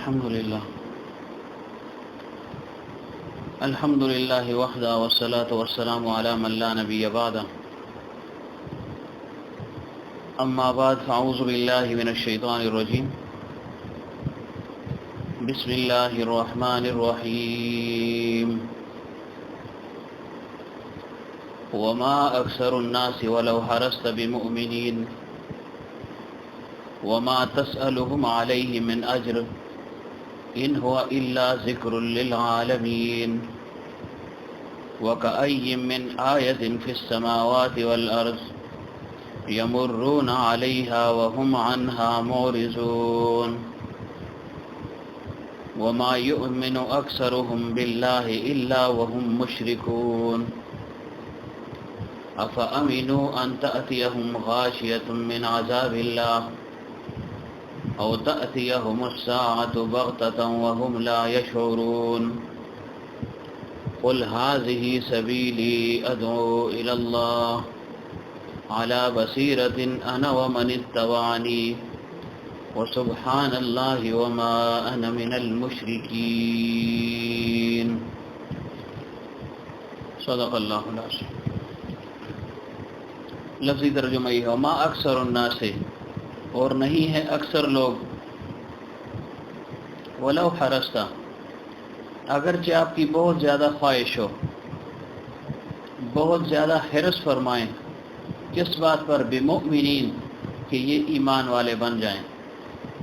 الحمد لله وحده والصلاة والسلام على من لا نبي بعده. أما بعد فأعوذ بالله من الشيطان الرجيم. بسم الله الرحمن الرحيم. وما أكثر الناس ولو حرصت بمؤمنين وما تسألهم عليه من أجر إن هو إلا ذكر للعالمين. وكأي من آية في السماوات والأرض يمرون عليها وهم عنها معرضون. وما يؤمن أكثرهم بالله إلا وهم مشركون. أفأمنوا أن تأتيهم غاشية من عذاب الله أو تأتيهم الساعة بغتة وهم لا يشعرون. قل هذه سبيلي أدعو إلى الله على بصيرة أنا ومن اتبعني وسبحان الله وما أنا من المشركين. صدق اللہ العظیم. لفظی ترجمہ یہ ہے ما اکثر الناس، اور نہیں ہے اکثر لوگ، ولو حرصتا، اگرچہ آپ کی بہت زیادہ خواہش ہو، بہت زیادہ حرص فرمائیں. کس بات پر؟ بمؤمنین، کہ یہ ایمان والے بن جائیں.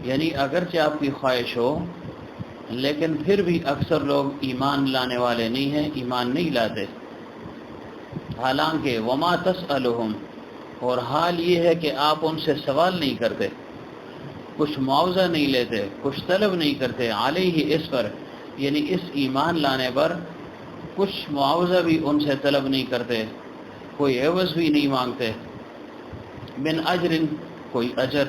یعنی اگرچہ آپ کی خواہش ہو لیکن پھر بھی اکثر لوگ ایمان لانے والے نہیں ہیں، ایمان نہیں لاتے. حالانکہ وما تسألهم، اور حال یہ ہے کہ آپ ان سے سوال نہیں کرتے، کچھ معاوضہ نہیں لیتے، کچھ طلب نہیں کرتے، علیہ، اس پر، یعنی اس ایمان لانے پر کچھ معاوضہ بھی ان سے طلب نہیں کرتے، کوئی عوض بھی نہیں مانگتے. من اجر، کوئی اجر.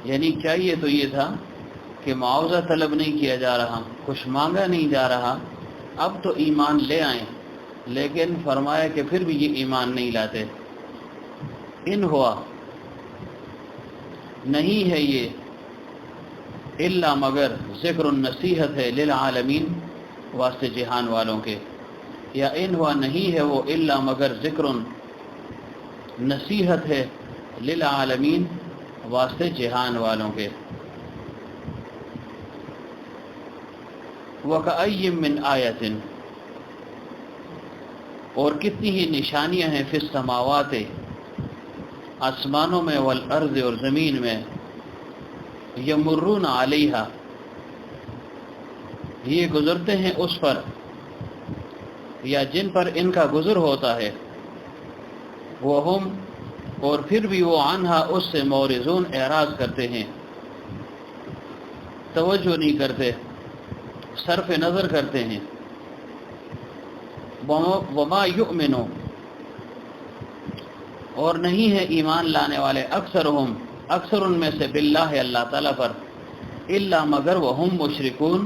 یعنی چاہیے تو یہ تھا کہ معاوضہ طلب نہیں کیا جا رہا، کچھ مانگا نہیں جا رہا، اب تو ایمان لے آئیں، لیکن فرمایا کہ پھر بھی یہ ایمان نہیں لاتے. ان ہوا، نہیں ہے یہ، الا مگر، ذکر النصیحت ہے، للعالمین، واسطے جہان والوں کے. یا ان ہوا، نہیں ہے وہ، الا مگر، ذکر، نصیحت ہے، للعالمین، واسطے جہان والوں کے. وَكَأَيٍّ مِّنْ آیَةٍ، اور کتنی ہی نشانیاں ہیں، فی السماوات، آسمانوں میں، والارض، اور زمین میں، یمرون علیہا، یہ گزرتے ہیں اس پر، یا جن پر ان کا گزر ہوتا ہے، وہم، اور پھر بھی وہ عنہا، اس سے، معرضون، اعراض کرتے ہیں، توجہ نہیں کرتے، صرف نظر کرتے ہیں. وما یؤمن، اور نہیں ہے ایمان لانے والے، اکثرہم، اکثر ان میں سے، باللہ، اللہ تعالیٰ پر، الا مگر، وہم مشرکون،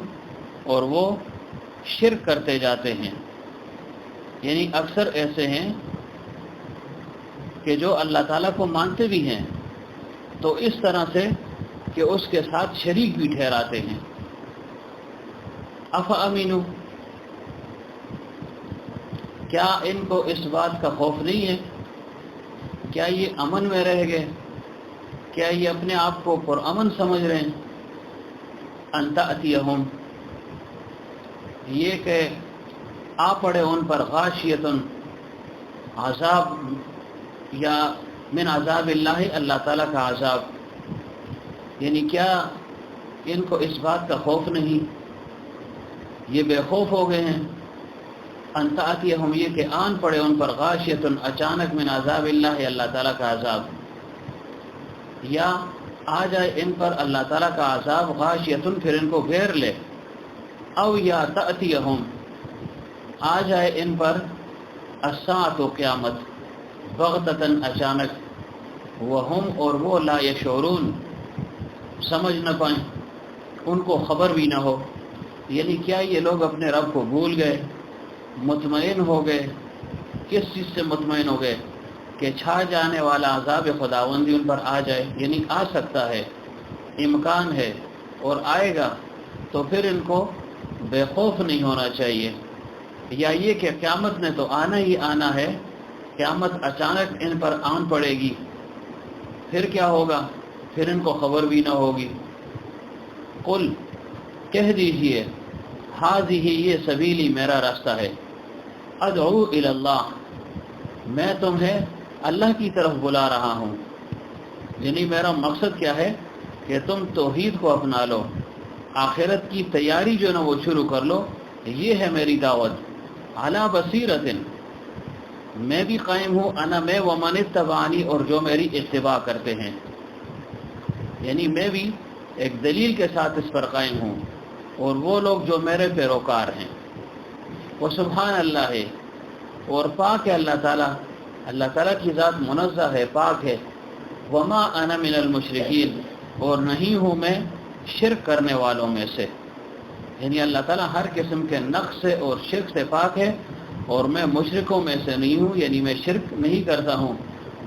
اور وہ شرک کرتے جاتے ہیں. یعنی اکثر ایسے ہیں کہ جو اللہ تعالیٰ کو مانتے بھی ہیں تو اس طرح سے کہ اس کے ساتھ شریک بھی ٹھہراتے ہیں. افامنوا، کیا ان کو اس بات کا خوف نہیں ہے؟ کیا یہ امن میں رہ گئے؟ کیا یہ اپنے آپ کو پرامن سمجھ رہے ہیں؟ ان تأتیہم، یہ کہ آ پڑے ان پر، غاشیۃ، عذاب، یا من عذاب اللہ، اللہ تعالیٰ کا عذاب. یعنی کیا ان کو اس بات کا خوف نہیں؟ یہ بے خوف ہو گئے ہیں. ان تأتیہم، یہ کہ آن پڑے ان پر، غاشیۃ، اچانک، من عذاب اللہ، اللہ تعالیٰ کا عذاب، یا آ جائے ان پر اللہ تعالیٰ کا عذاب، غاشیۃ، پھر ان کو گھیر لے، او یا تأتیہم، آ جائے ان پر، الساعۃ، قیامت، بغتۃ، اچانک، وہم، اور وہ، لا یشعرون، سمجھ نہ پائیں، ان کو خبر بھی نہ ہو. یعنی کیا یہ لوگ اپنے رب کو بھول گئے، مطمئن ہو گئے؟ کس چیز سے مطمئن ہو گئے؟ کہ چھا جانے والا عذاب خداوندی ان پر آ جائے. یعنی آ سکتا ہے، امکان ہے، اور آئے گا تو پھر ان کو بے خوف نہیں ہونا چاہیے، یا یہ کہ قیامت نے تو آنا ہی آنا ہے، قیامت اچانک ان پر آن پڑے گی، پھر کیا ہوگا، پھر ان کو خبر بھی نہ ہوگی۔ قل کہہ دیجئے، ہاذہ یہ سبیلی میرا راستہ ہے، ادعو الی اللہ میں تمہیں اللہ کی طرف بلا رہا ہوں، یعنی میرا مقصد کیا ہے کہ تم توحید کو اپنا لو، آخرت کی تیاری جو نا وہ شروع کر لو، یہ ہے میری دعوت۔ علی بصیرۃ میں بھی قائم ہوں، انا میں ومن اتبعنی اور جو میری اتباع کرتے ہیں، یعنی میں بھی ایک دلیل کے ساتھ اس پر قائم ہوں اور وہ لوگ جو میرے پیروکار ہیں۔ وہ سبحان اللہ ہے اور پاک ہے اللہ تعالیٰ، اللہ تعالیٰ کی ذات منزہ ہے، پاک ہے۔ وما انا من المشرکین اور نہیں ہوں میں شرک کرنے والوں میں سے، یعنی اللہ تعالیٰ ہر قسم کے نقص سے اور شرک سے پاک ہے اور میں مشرکوں میں سے نہیں ہوں، یعنی میں شرک نہیں کرتا ہوں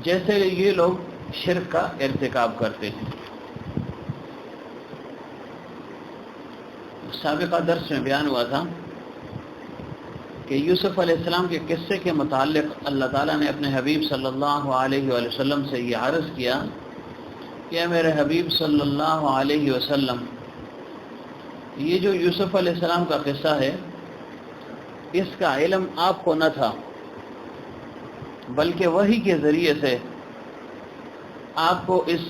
جیسے یہ لوگ شرک کا ارتکاب کرتے ہیں۔ سابقہ درس میں بیان ہوا تھا کہ یوسف علیہ السلام کے قصے کے متعلق اللہ تعالیٰ نے اپنے حبیب صلی اللہ علیہ وآلہ وسلم سے یہ عرض کیا کہ میرے حبیب صلی اللہ علیہ وسلم، یہ جو یوسف علیہ السلام کا قصہ ہے اس کا علم آپ کو نہ تھا، بلکہ وحی کے ذریعے سے آپ کو اس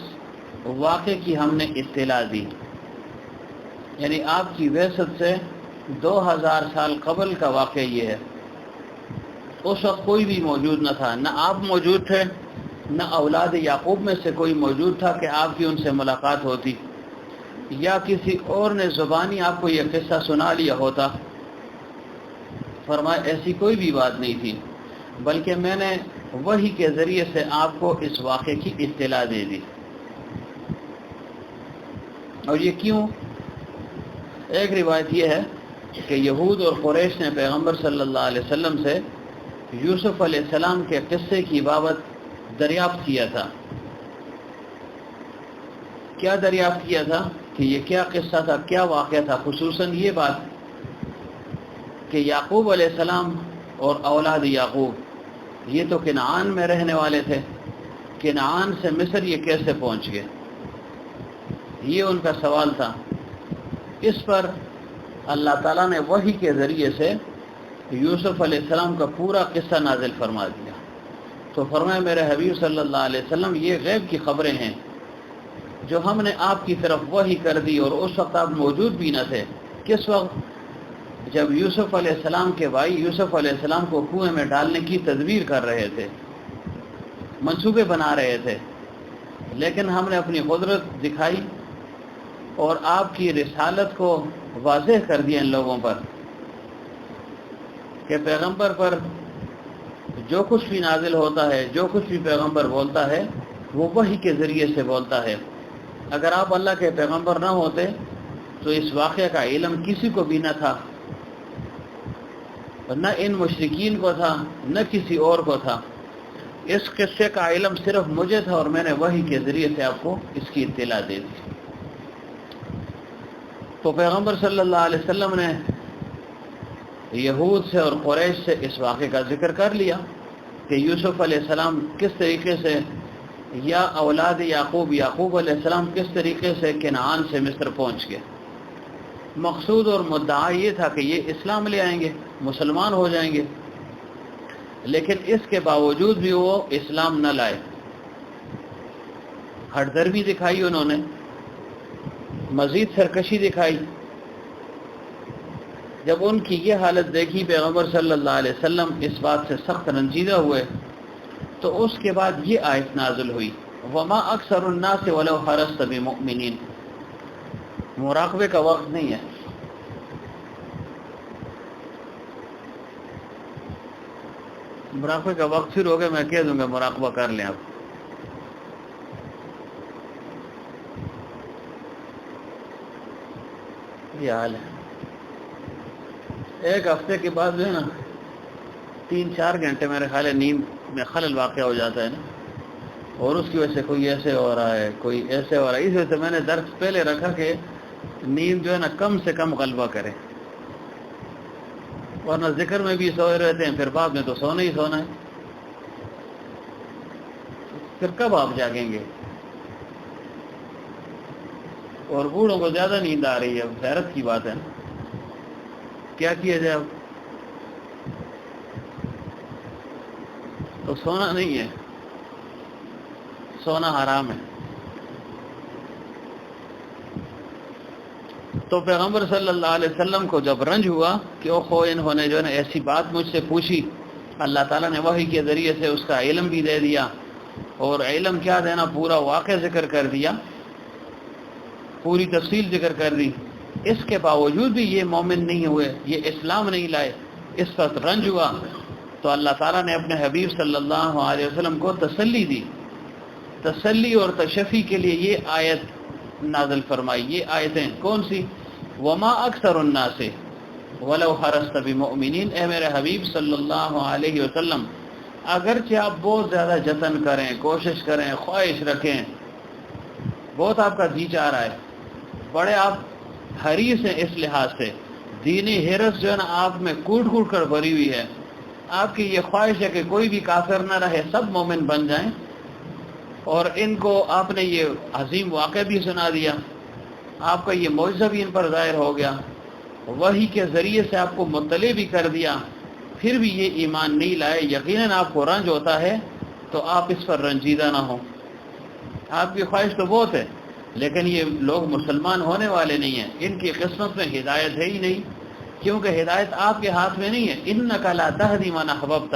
واقعے کی ہم نے اطلاع دی، یعنی آپ کی بعثت سے 2000 سال قبل کا واقعہ یہ ہے۔ اس وقت کوئی بھی موجود نہ تھا، نہ آپ موجود تھے، نہ اولاد یعقوب میں سے کوئی موجود تھا کہ آپ کی ان سے ملاقات ہوتی، یا کسی اور نے زبانی آپ کو یہ قصہ سنا لیا ہوتا۔ فرمایا ایسی کوئی بھی بات نہیں تھی، بلکہ میں نے وحی کے ذریعے سے آپ کو اس واقعے کی اطلاع دے دی۔ اور یہ کیوں؟ ایک روایت یہ ہے کہ یہود اور قریش نے پیغمبر صلی اللہ علیہ وسلم سے یوسف علیہ السلام کے قصے کی بابت دریافت کیا تھا۔ کیا دریافت کیا تھا کہ یہ کیا قصہ تھا، کیا واقعہ تھا؟ خصوصاً یہ بات کہ یعقوب علیہ السلام اور اولاد یعقوب یہ تو کنعان میں رہنے والے تھے، کنعان سے مصر یہ کیسے پہنچ گئے، یہ ان کا سوال تھا۔ اس پر اللہ تعالیٰ نے وحی کے ذریعے سے یوسف علیہ السلام کا پورا قصہ نازل فرما دیا۔ تو فرمایا میرے حبیب صلی اللہ علیہ وسلم یہ غیب کی خبریں ہیں جو ہم نے آپ کی طرف وحی کر دی، اور اس وقت آپ موجود بھی نہ تھے۔ کس وقت؟ جب یوسف علیہ السلام کے بھائی یوسف علیہ السلام کو کنویں میں ڈالنے کی تدبیر کر رہے تھے، منصوبے بنا رہے تھے، لیکن ہم نے اپنی قدرت دکھائی اور آپ کی رسالت کو واضح کر دیا ان لوگوں پر کہ پیغمبر پر جو کچھ بھی نازل ہوتا ہے، جو کچھ بھی پیغمبر بولتا ہے وہ وحی کے ذریعے سے بولتا ہے۔ اگر آپ اللہ کے پیغمبر نہ ہوتے تو اس واقعے کا علم کسی کو بھی نہ تھا، نہ ان مشرکین کو تھا، نہ کسی اور کو تھا۔ اس قصے کا علم صرف مجھے تھا اور میں نے وحی کے ذریعے سے آپ کو اس کی اطلاع دے دی۔ تو پیغمبر صلی اللہ علیہ وسلم نے یہود سے اور قریش سے اس واقعے کا ذکر کر لیا کہ یوسف علیہ السلام کس طریقے سے، یا اولاد یعقوب یعقوب علیہ السلام کس طریقے سے کنعان سے مصر پہنچ گئے۔ مقصود اور مدعا یہ تھا کہ یہ اسلام لے آئیں گے، مسلمان ہو جائیں گے، لیکن اس کے باوجود بھی وہ اسلام نہ لائے۔ ہٹ درمی دکھائی انہوں نے، مزید سرکشی دکھائی۔ جب ان کی یہ حالت دیکھی پیغمبر صلی اللہ علیہ وسلم اس بات سے سخت رنجیدہ ہوئے، تو اس کے بعد یہ آیت نازل ہوئی، وما اکثر الناس ولو حرصت بمؤمنین۔ مراقبے کا وقت نہیں ہے، مراقبے کا وقت پھر ہو گیا، میں کہہ دوں گا مراقبہ کر لیں آپ۔ یہ حال ہے، ایک ہفتے کے بعد جو ہے نا 3-4 گھنٹے میرے خیال ہے نیند میں خلل واقع ہو جاتا ہے نا، اور اس کی وجہ سے کوئی ایسے ہو رہا ہے، کوئی ایسے ہو رہا ہے۔ اس وجہ سے میں نے درس پہلے رکھا کہ نیند جو ہے نا کم سے کم غلبہ کرے، ورنہ ذکر میں بھی سوئے رہتے ہیں، پھر بعد میں تو سونا ہی سونا ہے، پھر کب آپ جاگیں گے؟ اور بوڑھوں کو زیادہ نیند آ رہی ہے، حیرت کی بات ہے، کیا کیا جائے؟ اب تو سونا نہیں ہے، سونا حرام ہے۔ تو پیغمبر صلی اللہ علیہ وسلم کو جب رنج ہوا کہ اوہو انہوں نے جو ہے نا ایسی بات مجھ سے پوچھی، اللہ تعالیٰ نے وحی کے ذریعے سے اس کا علم بھی دے دیا، اور علم کیا دینا، پورا واقع ذکر کر دیا، پوری تفصیل ذکر کر دی، اس کے باوجود بھی یہ مومن نہیں ہوئے، یہ اسلام نہیں لائے، اس وقت رنج ہوا، تو اللہ تعالیٰ نے اپنے حبیب صلی اللہ علیہ وسلم کو تسلی دی، تسلی اور تشفی کے لیے یہ آیت نازل فرمائی۔ یہ آیتیں کون سی؟ وما اکثر الناس ولو حرصت بمؤمنین، اے میرے حبیب صلی اللہ علیہ وسلم، اگرچہ آپ بہت زیادہ جتن کریں، کوشش کریں، خواہش رکھیں، بہت آپ کا جی چاہ رہا ہے، بڑے آپ حریص ہیں، اس لحاظ سے دینی حرص جو ہے نا آپ میں کوٹ کوٹ کر بھری ہوئی ہے، آپ کی یہ خواہش ہے کہ کوئی بھی کافر نہ رہے، سب مومن بن جائیں، اور ان کو آپ نے یہ عظیم واقعہ بھی سنا دیا، آپ کا یہ معجزہ بھی ان پر ظاہر ہو گیا، وحی کے ذریعے سے آپ کو مطلع بھی کر دیا، پھر بھی یہ ایمان نہیں لائے، یقیناً آپ کو رنج ہوتا ہے، تو آپ اس پر رنجیدہ نہ ہوں۔ آپ کی خواہش تو بہت ہے، لیکن یہ لوگ مسلمان ہونے والے نہیں ہیں، ان کی قسمت میں ہدایت ہے ہی نہیں، کیونکہ ہدایت آپ کے ہاتھ میں نہیں ہے۔ انک لا تہدی من احببت،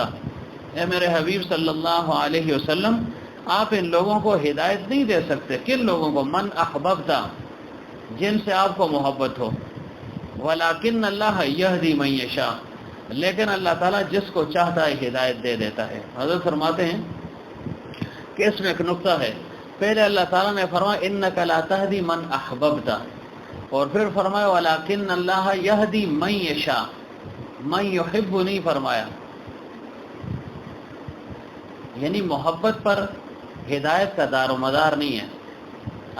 اے میرے حبیب صلی اللہ علیہ وسلم، آپ ان لوگوں کو ہدایت نہیں دے سکتے۔ کن لوگوں کو؟ من احببت، جن سے آپ کو محبت ہو، ولیکن اللہ یہدی من یشاء، لیکن اللہ تعالیٰ جس کو چاہتا ہے ہدایت دے دیتا ہے۔ حضرت فرماتے ہیں کہ اس میں ایک نقطہ ہے، پہلے اللہ تعالیٰ نے فرمایا انک لا تہدی من احببت، اور پھر فرمایا ولیکن اللہ یہدی من یشاء، من یحب نہیں فرمایا، یعنی محبت پر ہدایت کا دار و مدار نہیں ہے۔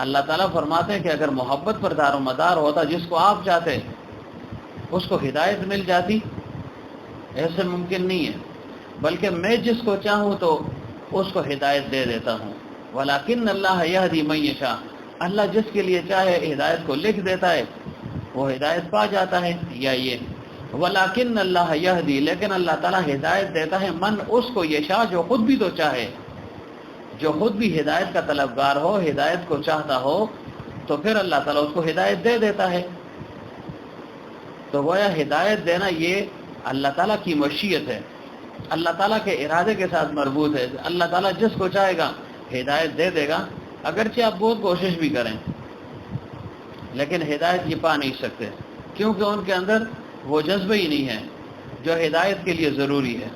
اللہ تعالیٰ فرماتے ہیں کہ اگر محبت پر دار و مدار ہوتا، جس کو آپ چاہتے اس کو ہدایت مل جاتی، ایسے ممکن نہیں ہے، بلکہ میں جس کو چاہوں تو اس کو ہدایت دے دیتا ہوں۔ ولیکن اللہ یہدی من یشاء، اللہ جس کے لیے چاہے ہدایت کو لکھ دیتا ہے، وہ ہدایت پا جاتا ہے۔ یا یہ ولیکن اللہ یہدی، لیکن اللہ تعالیٰ ہدایت دیتا ہے من اس کو یشاء، جو خود بھی تو چاہے، جو خود بھی ہدایت کا طلبگار ہو، ہدایت کو چاہتا ہو، تو پھر اللہ تعالیٰ اس کو ہدایت دے دیتا ہے۔ تو گویا ہدایت دینا یہ اللہ تعالیٰ کی مشیت ہے، اللہ تعالیٰ کے ارادے کے ساتھ مربوط ہے۔ اللہ تعالیٰ جس کو چاہے گا ہدایت دے دے گا، اگرچہ آپ بہت کوشش بھی کریں، لیکن ہدایت یہ پا نہیں سکتے، کیونکہ ان کے اندر وہ جذبہ ہی نہیں ہے جو ہدایت کے لیے ضروری ہے۔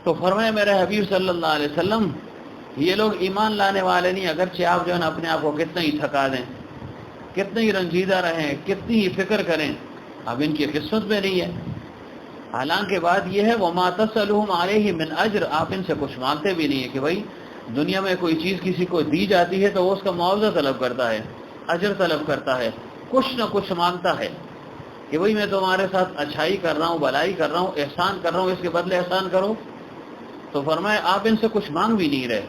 تو فرمایا میرے حبیب صلی اللہ علیہ وسلم، یہ لوگ ایمان لانے والے نہیں، اگرچہ آپ جو ہے نا اپنے آپ کو کتنا ہی تھکا دیں، کتنے ہی رنجیدہ رہیں، کتنی ہی فکر کریں، اب ان کی قسمت میں نہیں ہے۔ حالانکہ بات یہ ہے وَمَا تَسْأَلُهُمْ عَلَيْهِ مِنْ أَجْرٍ، آپ ان سے کچھ مانگتے بھی نہیں ہے کہ بھائی دنیا میں کوئی چیز کسی کو دی جاتی ہے تو وہ اس کا معاوضہ طلب کرتا ہے، اجر طلب کرتا ہے، کچھ نہ کچھ مانگتا ہے کہ بھائی میں تمہارے ساتھ اچھائی کر رہا ہوں، بھلائی کر رہا ہوں، احسان کر رہا ہوں، اس کے بدلے احسان کرو۔ تو فرمایا آپ ان سے کچھ مانگ بھی نہیں رہے،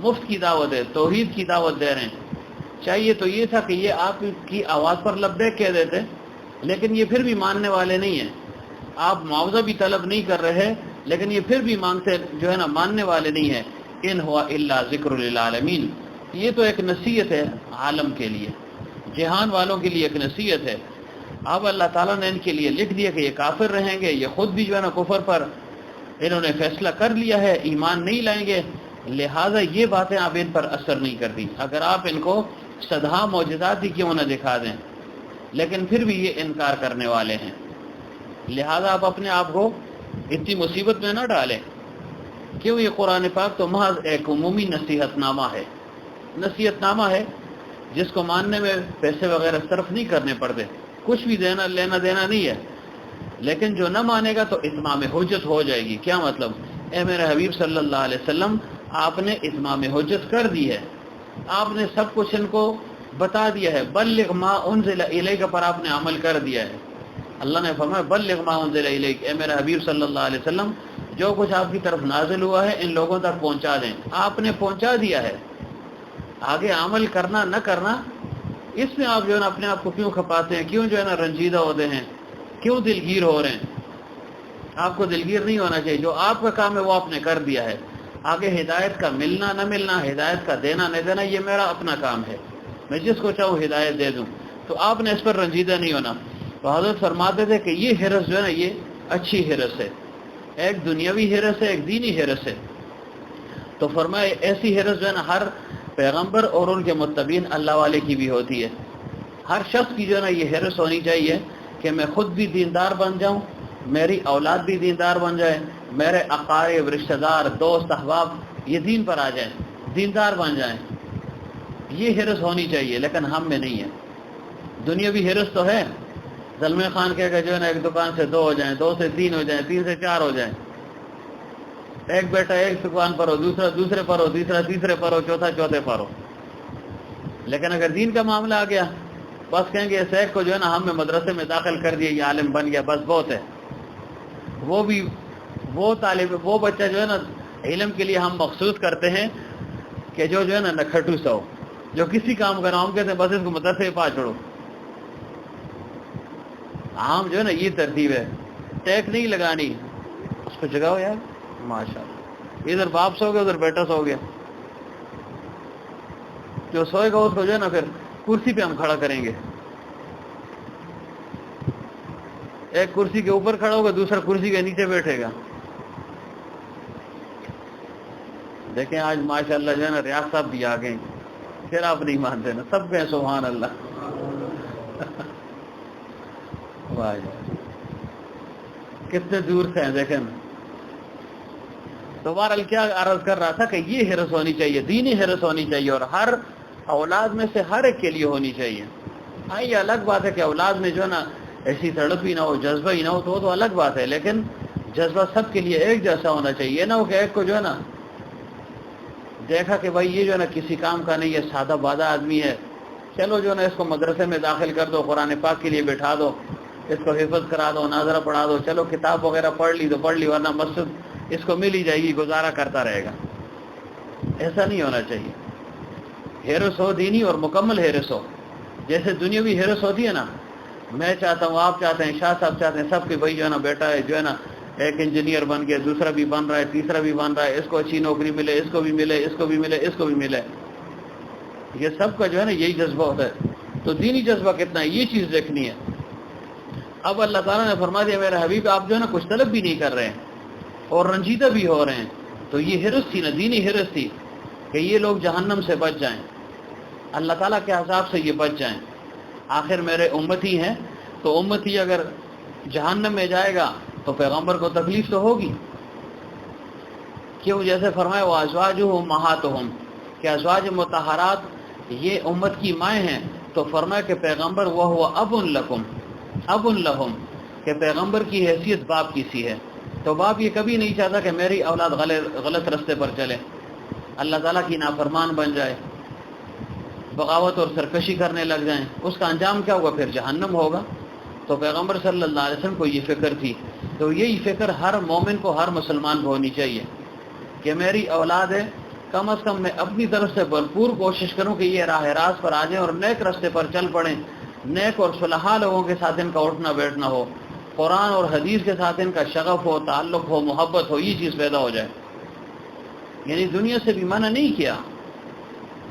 مفت کی دعوت ہے، توحید کی دعوت دے رہے ہیں۔ چاہیے تو یہ تھا کہ یہ آپ کی آواز پر لبیک کہہ دیتے، لیکن یہ پھر بھی ماننے والے نہیں ہیں۔ آپ معاوضہ بھی طلب نہیں کر رہے، لیکن یہ پھر بھی مانگتے جو ہے نا ماننے والے نہیں ہیں۔ ان ہوا الا ذکر للعالمین، یہ تو ایک نصیحت ہے عالم کے لیے، جہان والوں کے لیے ایک نصیحت ہے۔ اب اللہ تعالیٰ نے ان کے لیے لکھ دیا کہ یہ کافر رہیں گے، یہ خود بھی جو ہے نا کفر پر انہوں نے فیصلہ کر لیا ہے، ایمان نہیں لائیں گے، لہٰذا یہ باتیں آپ ان پر اثر نہیں کرتی، اگر آپ ان کو سدھا معجزات ہی کیوں نہ دکھا دیں، لیکن پھر بھی یہ انکار کرنے والے ہیں۔ لہٰذا آپ اپنے آپ کو اتنی مصیبت میں نہ ڈالیں، کیوں؟ یہ قرآن پاک تو محض ایک عمومی نصیحت نامہ ہے، نصیحت نامہ ہے جس کو ماننے میں پیسے وغیرہ صرف نہیں کرنے پڑتے، کچھ بھی دینا لینا دینا نہیں ہے، لیکن جو نہ مانے گا تو اتمام حجت ہو جائے گی۔ کیا مطلب؟ اے میرے حبیب صلی اللہ علیہ وسلم، آپ نے اتمام حجت کر دی ہے، آپ نے سب کچھ ان کو بتا دیا ہے، بلغ ما انزل الیک پر آپ نے عمل کر دیا ہے۔ اللہ نے فرمایا بلغ ما انزل الیک، اے میرے حبیب صلی اللہ علیہ وسلم جو کچھ آپ کی طرف نازل ہوا ہے ان لوگوں تک پہنچا دیں۔ آپ نے پہنچا دیا ہے، آگے عمل کرنا نہ کرنا اس میں آپ جو ہے نا اپنے آپ کو کیوں کھپاتے ہیں، کیوں جو ہے نا رنجیدہ ہوتے ہیں، کیوں دلگیر ہو رہے ہیں؟ آپ کو دلگیر نہیں ہونا چاہیے، جو آپ کا کام ہے وہ آپ نے کر دیا ہے۔ آگے ہدایت کا ملنا نہ ملنا، ہدایت کا دینا نہ دینا، یہ میرا اپنا کام ہے، میں جس کو چاہوں ہدایت دے دوں، تو آپ نے اس پر رنجیدہ نہیں ہونا۔ تو حضرت فرماتے تھے کہ یہ حرص جو ہے نا یہ اچھی حرص ہے، ایک دنیاوی حرص ہے، ایک دینی حرص ہے۔ تو فرمائے ایسی حرص جو ہے نا ہر پیغمبر اور ان کے متبعین اللہ والے کی بھی ہوتی ہے۔ ہر شخص کی جو ہے نا یہ حرص ہونی چاہیے کہ میں خود بھی دیندار بن جاؤں، میری اولاد بھی دیندار بن جائے، میرے اقارب، رشتہ دار، دوست، احباب یہ دین پر آ جائیں، دیندار بن جائیں۔ یہ حرص ہونی چاہیے، لیکن ہم میں نہیں ہے۔ دنیاوی حرص تو ہے، زلمے خان کہے کہ جو ہے نا ایک دکان سے 2 ہو جائیں، 2 سے 3 ہو جائیں، 3 سے 4 ہو جائیں، ایک بیٹا ایک دکان پر ہو، دوسرا دوسرے پر ہو، تیسرا تیسرے پر ہو، چوتھا چوتھے پر ہو۔ لیکن اگر دین کا معاملہ آ گیا بس کہیں گے اس ایک کو جو ہے نا ہم نے مدرسے میں داخل کر دیا، یہ عالم بن گیا، بس بہت ہے۔ وہ بھی وہ بچہ جو ہے نا علم کے لیے ہم مخصوص کرتے ہیں کہ جو ہے نا نکھٹو سا ہو، جو کسی کام کا نام کہتے ہیں بس اس کو مدرسے میں پا چھوڑو۔ عام جو ہے نا یہ ترتیب ہے، ٹیک نہیں لگانی، اس کو جگاؤ یار، ماشاء اللہ، ادھر باپ سو گیا ادھر بیٹا سو گیا، جو سوئے گا اس کو جو ہے نا پھر کرسی پہ ہم کھڑا کریں گے، ایک کرسی کے اوپر کھڑا ہوگا، دوسرا کرسی کے نیچے بیٹھے گا۔ دیکھیں آج ماشاءاللہ جو ہے نا ریاض صاحب بھی آ گئے، پھر آپ نہیں مانتے نا، سب کہیں سبحان اللہ۔ واہ کتنے دور سے ہیں دیکھیں۔ تو بہرحال کیا عرض کر رہا تھا کہ یہ حرص ہونی چاہیے، دینی حرص ہونی چاہیے، اور ہر اولاد میں سے ہر ایک کے لیے ہونی چاہیے۔ ہاں یہ الگ بات ہے کہ اولاد میں جو ہے نا ایسی تڑپ ہی نہ ہو، جذبہ ہی نہ ہو، تو وہ تو الگ بات ہے، لیکن جذبہ سب کے لیے ایک جیسا ہونا چاہیے، نہ ہو کہ ایک کو جو ہے نا دیکھا کہ بھائی یہ جو ہے نا کسی کام کا نہیں ہے، سادہ بادہ آدمی ہے، چلو جو ہے نا اس کو مدرسے میں داخل کر دو، قرآن پاک کے لیے بٹھا دو، اس کو حفظ کرا دو، ناظرہ پڑھا دو، چلو کتاب وغیرہ پڑھ لی تو پڑھ لی، ورنہ مسجد اس کو مل ہی جائے گی، گزارا کرتا رہے گا۔ ایسا نہیں ہونا چاہیے۔ حرص ہو دینی اور مکمل حرص ہو، جیسے دنیاوی حرص ہوتی ہے نا، میں چاہتا ہوں، آپ چاہتے ہیں، شاہ صاحب چاہتے ہیں، سب کے بھائی جو ہے نا بیٹا ہے جو ہے نا ایک انجینئر بن گیا، دوسرا بھی بن رہا ہے، تیسرا بھی بن رہا ہے، اس کو اچھی نوکری ملے، اس کو بھی ملے، اس کو بھی ملے، اس کو بھی ملے، یہ سب کا جو ہے نا یہی جذبہ ہوتا ہے۔ تو دینی جذبہ کتنا ہے یہ چیز دیکھنی ہے۔ اب اللہ تعالیٰ نے فرما دیا میرے حبیب آپ جو ہے نا کچھ طلب بھی نہیں کر رہے ہیں اور رنجیدہ بھی ہو رہے ہیں، تو یہ حرص تھی نا، دینی حرص تھی کہ یہ لوگ جہنم سے بچ جائیں، اللہ تعالیٰ کے عذاب سے یہ بچ جائیں۔ آخر میرے امتی ہیں، تو امتی اگر جہنم میں جائے گا تو پیغمبر کو تکلیف تو ہوگی، کیوں؟ جیسے فرمایا وہ ازواجہم امہاتہم، کہ ازواج مطہرات یہ امت کی مائیں ہیں، تو فرمایا کہ پیغمبر وہ اب لکم، اب لہم، کہ پیغمبر کی حیثیت باپ کی سی ہے۔ تو باپ یہ کبھی نہیں چاہتا کہ میری اولاد غلط رستے پر چلے، اللہ تعالیٰ کی نافرمان بن جائے، بغاوت اور سرکشی کرنے لگ جائیں، اس کا انجام کیا ہوگا؟ پھر جہنم ہوگا۔ تو پیغمبر صلی اللہ علیہ وسلم کو یہ فکر تھی، تو یہی فکر ہر مومن کو، ہر مسلمان کو ہونی چاہیے کہ میری اولاد ہے، کم از کم میں اپنی طرف سے بھرپور کوشش کروں کہ یہ راہ راست پر آ جائیں اور نیک راستے پر چل پڑیں، نیک اور صلحاء لوگوں کے ساتھ ان کا اٹھنا بیٹھنا ہو، قرآن اور حدیث کے ساتھ ان کا شغف ہو، تعلق ہو، محبت ہو، یہ چیز پیدا ہو جائے۔ یعنی دنیا سے بھی منع نہیں کیا،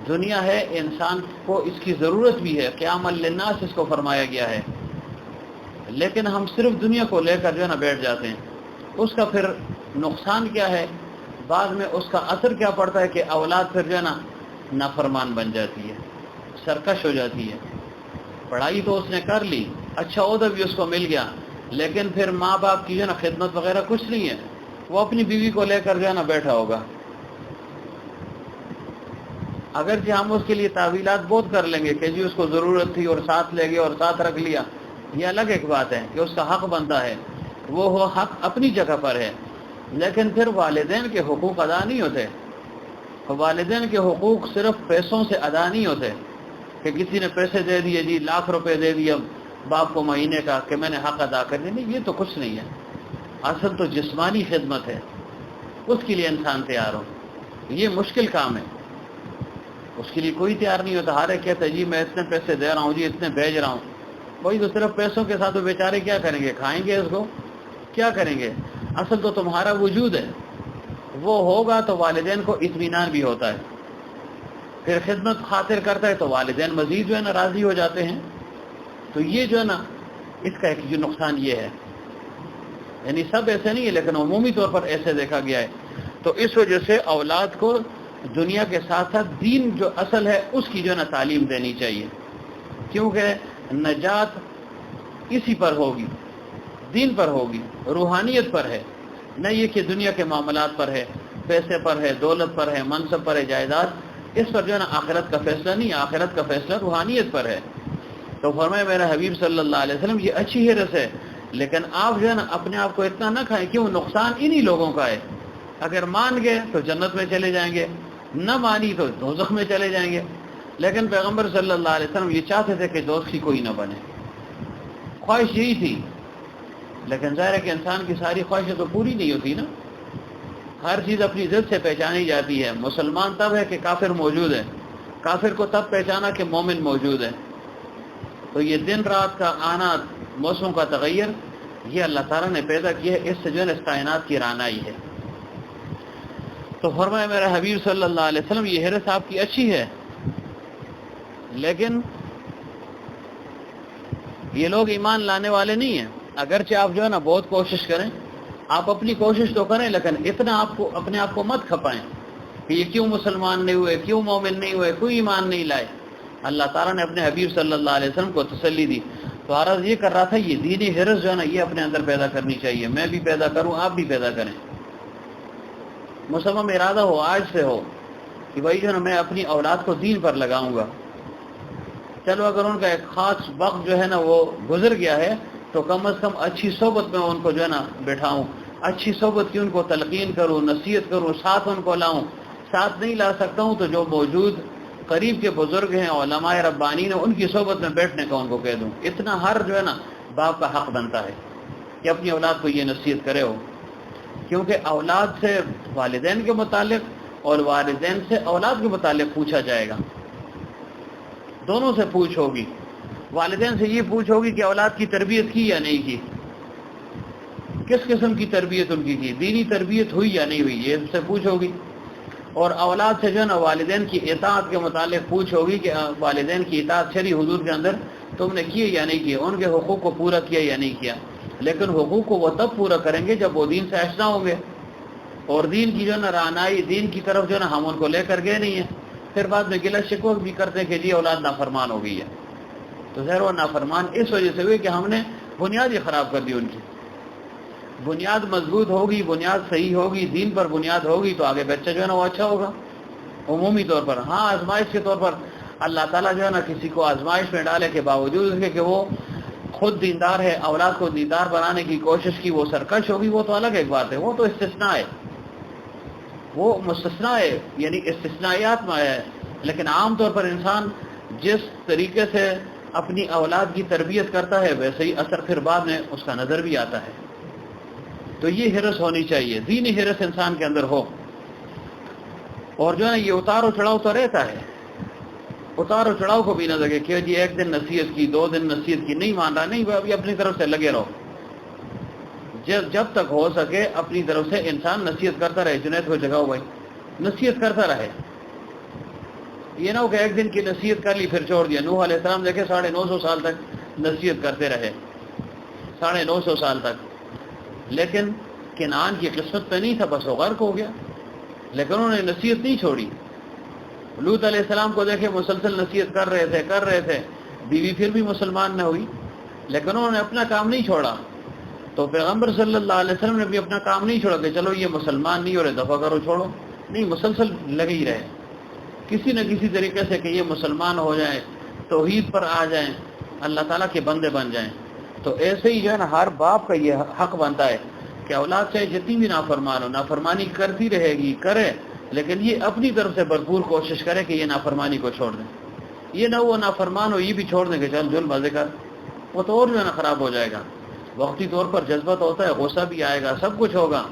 دنیا ہے، انسان کو اس کی ضرورت بھی ہے، قیام للناس اس کو فرمایا گیا ہے، لیکن ہم صرف دنیا کو لے کر جو ہے نا بیٹھ جاتے ہیں۔ اس کا پھر نقصان کیا ہے؟ بعد میں اس کا اثر کیا پڑتا ہے کہ اولاد پھر جو ہے نا نافرمان بن جاتی ہے، سرکش ہو جاتی ہے۔ پڑھائی تو اس نے کر لی، اچھا عہدہ بھی اس کو مل گیا، لیکن پھر ماں باپ کی جو ہے نا خدمت وغیرہ کچھ نہیں ہے، وہ اپنی بیوی کو لے کر جو ہے نا بیٹھا ہوگا۔ اگرچہ ہم اس کے لیے تعویلات بہت کر لیں گے کہ جی اس کو ضرورت تھی اور ساتھ لے گئے اور ساتھ رکھ لیا، یہ الگ ایک بات ہے کہ اس کا حق بنتا ہے، وہ حق اپنی جگہ پر ہے، لیکن پھر والدین کے حقوق ادا نہیں ہوتے۔ والدین کے حقوق صرف پیسوں سے ادا نہیں ہوتے، کہ کسی نے پیسے دے دیے جی لاکھ روپے دے دیے باپ کو مہینے کا کہ میں نے حق ادا کر دیا، نہیں، یہ تو کچھ نہیں ہے. اصل تو جسمانی خدمت ہے، اس کے لیے انسان تیار ہو. یہ مشکل کام ہے، اس کے لیے کوئی تیار نہیں ہوتا. ہر ایک کہتا ہے جی میں اتنے پیسے دے رہا ہوں جی اتنے بھیج رہا ہوں. وہی تو صرف پیسوں کے ساتھ وہ بیچارے کیا کریں گے؟ کھائیں گے اس کو؟ کیا کریں گے؟ اصل تو تمہارا وجود ہے، وہ ہوگا تو والدین کو اطمینان بھی ہوتا ہے، پھر خدمت خاطر کرتا ہے تو والدین مزید جو ہے نا راضی ہو جاتے ہیں. تو یہ جو ہے نا اس کا ایک جو نقصان یہ ہے، یعنی سب ایسے نہیں ہے لیکن عمومی طور پر ایسے دیکھا گیا ہے. تو اس وجہ سے اولاد کو دنیا کے ساتھ ساتھ دین جو اصل ہے اس کی جو ہے نا تعلیم دینی چاہیے، کیونکہ نجات اسی پر ہوگی، دین پر ہوگی، روحانیت پر ہے، نہ یہ کہ دنیا کے معاملات پر ہے، پیسے پر ہے، دولت پر ہے، منصب پر ہے، جائیداد. اس پر جو ہے نا آخرت کا فیصلہ نہیں، آخرت کا فیصلہ روحانیت پر ہے. تو فرمایا میرا حبیب صلی اللہ علیہ وسلم یہ اچھی حرص ہے، لیکن آپ جو ہے نا اپنے آپ کو اتنا نہ کھائیں، کیوں؟ نقصان انہی لوگوں کا ہے. اگر مان گئے تو جنت میں چلے جائیں گے، نہ مانی تو دوزخ میں چلے جائیں گے. لیکن پیغمبر صلی اللہ علیہ وسلم یہ چاہتے تھے کہ دوستی کوئی نہ بنے، خواہش یہی تھی. لیکن ظاہر ہے کہ انسان کی ساری خواہشیں تو پوری نہیں ہوتی نا، ہر چیز اپنی ضد سے پہچانی جاتی ہے. مسلمان تب ہے کہ کافر موجود ہے، کافر کو تب پہچانا کہ مومن موجود ہے. تو یہ دن رات کا آنا، موسموں کا تغیر، یہ اللہ تعالیٰ نے پیدا کیا ہے، اس سے جو ہے اس کائنات کی رانائی ہے. تو فرمایا میرا حبیب صلی اللہ علیہ وسلم یہ حرص آپ کی اچھی ہے، لیکن یہ لوگ ایمان لانے والے نہیں ہیں. اگرچہ آپ جو ہے نا بہت کوشش کریں، آپ اپنی کوشش تو کریں، لیکن اتنا آپ کو اپنے آپ کو مت کھپائیں کہ یہ کیوں مسلمان نہیں ہوئے، کیوں مومن نہیں ہوئے، کوئی ایمان نہیں لائے. اللہ تعالیٰ نے اپنے حبیب صلی اللہ علیہ وسلم کو تسلی دی. تو عرض یہ کر رہا تھا یہ دینی حرص جو ہے نا یہ اپنے اندر پیدا کرنی چاہیے، میں بھی پیدا کروں، آپ بھی پیدا کریں. مصمم ارادہ ہو، آج سے ہو کہ بھائی جو ہے نا میں اپنی اولاد کو دین پر لگاؤں گا. چلو اگر ان کا ایک خاص وقت جو ہے نا وہ گزر گیا ہے تو کم از کم اچھی صحبت میں ان کو جو ہے نا بٹھاؤں، اچھی صحبت کی ان کو تلقین کروں، نصیحت کروں، ساتھ ان کو لاؤں. ساتھ نہیں لا سکتا ہوں تو جو موجود قریب کے بزرگ ہیں، علماء ربانی نے، ان کی صحبت میں بیٹھنے کا ان کو کہہ دوں. اتنا ہر جو ہے نا باپ کا حق بنتا ہے کہ اپنی اولاد کو یہ نصیحت کرے ہو، کیونکہ اولاد سے والدین کے متعلق اور والدین سے اولاد کے متعلق پوچھا جائے گا. دونوں سے پوچھ ہوگی. والدین سے یہ پوچھ ہوگی کہ اولاد کی تربیت کی یا نہیں کی، کس قسم کی تربیت ان کی دینی تربیت ہوئی یا نہیں ہوئی، یہ سے پوچھ ہوگی. اور اولاد سے جو ہے نا والدین کی اطاعت کے متعلق پوچھ ہوگی کہ والدین کی اطاعت شرعی حدود کے اندر تم نے کی یا نہیں کی، ان کے حقوق کو پورا کیا یا نہیں کیا. لیکن حقوق کو وہ تب پورا کریں گے جب وہ دین سے آشنا ہوں گے، اور دین کی جو ہے نا رہنائی، دین کی طرف جو ہے نا ہم ان کو لے کر گئے نہیں ہیں. پھر بعد میں گلہ شکوہ بھی کرتے ہیں کہ جی اولاد نافرمان ہو گئی ہے. تو ظاہر وہ نافرمان اس وجہ سے ہوئی کہ ہم نے بنیاد ہی خراب کر دی. ان کی بنیاد مضبوط ہوگی، بنیاد صحیح ہوگی، دین پر بنیاد ہوگی تو آگے بچہ جو ہے نا وہ اچھا ہوگا. عمومی طور پر ہاں آزمائش کے طور پر اللہ تعالیٰ جو ہے نا کسی کو آزمائش میں ڈالے کے باوجود اس کے کہ وہ خود دیندار ہے، اولاد کو دیندار بنانے کی کوشش کی، وہ سرکش ہوگی، وہ تو الگ ایک بات ہے، وہ تو استثناء ہے، وہ مستثنیٰ ہے، یعنی استثنائیات میں ہے. لیکن عام طور پر انسان جس طریقے سے اپنی اولاد کی تربیت کرتا ہے ویسے ہی اثر پھر بعد میں اس کا نظر بھی آتا ہے. تو یہ حرص ہونی چاہیے، دینی حرص انسان کے اندر ہو. اور جو ہے یہ اتار و چڑھاؤ تو رہتا ہے، اتار و چڑھاؤ کو بھی نہ لگے کہ جی ایک دن نصیحت کی، 2 دن نصیحت کی، نہیں مان رہا، نہیں، ابھی اپنی طرف سے لگے رہو. جب تک ہو سکے اپنی طرف سے انسان نصیحت کرتا رہے. جنید کو جگاؤ بھائی، نصیحت کرتا رہے. یہ نہ ہو کہ ایک دن کی نصیحت کر لی پھر چھوڑ دیا. نوح علیہ السلام دیکھے 950 سال تک نصیحت کرتے رہے، 950 سال تک. لیکن کنعان کی قسمت پہ نہیں تھا، بس وہ غرق ہو گیا. لیکن انہوں نے نصیحت نہیں چھوڑی. لوط علیہ السلام کو دیکھے مسلسل نصیحت کر رہے تھے، بیوی پھر بھی مسلمان نہ ہوئی، لیکن انہوں نے اپنا کام نہیں چھوڑا. تو پیغمبر صلی اللہ علیہ وسلم نے بھی اپنا کام نہیں چھوڑا کہ چلو یہ مسلمان نہیں ہو رہے دفع کرو چھوڑو، نہیں، مسلسل لگے ہی رہے کسی نہ کسی طریقے سے کہ یہ مسلمان ہو جائیں، توحید پر آ جائیں، اللہ تعالیٰ کے بندے بن جائیں. تو ایسے ہی جو ہے نا ہر باپ کا یہ حق بنتا ہے کہ اولاد چاہے جتنی بھی نافرمان ہو، نافرمانی کرتی رہے گی، کرے، لیکن یہ اپنی طرف سے بھرپور کوشش کرے کہ یہ نافرمانی کو چھوڑ دیں. یہ نہ وہ نافرمان ہو یہ بھی چھوڑ دیں کہ چل جل مزے کر، وہ تو اور جو ہے نا خراب ہو جائے گا. وقتی طور پر جذبہ تو ہوتا ہے، غصہ بھی آئے گا، سب کچھ ہوگا،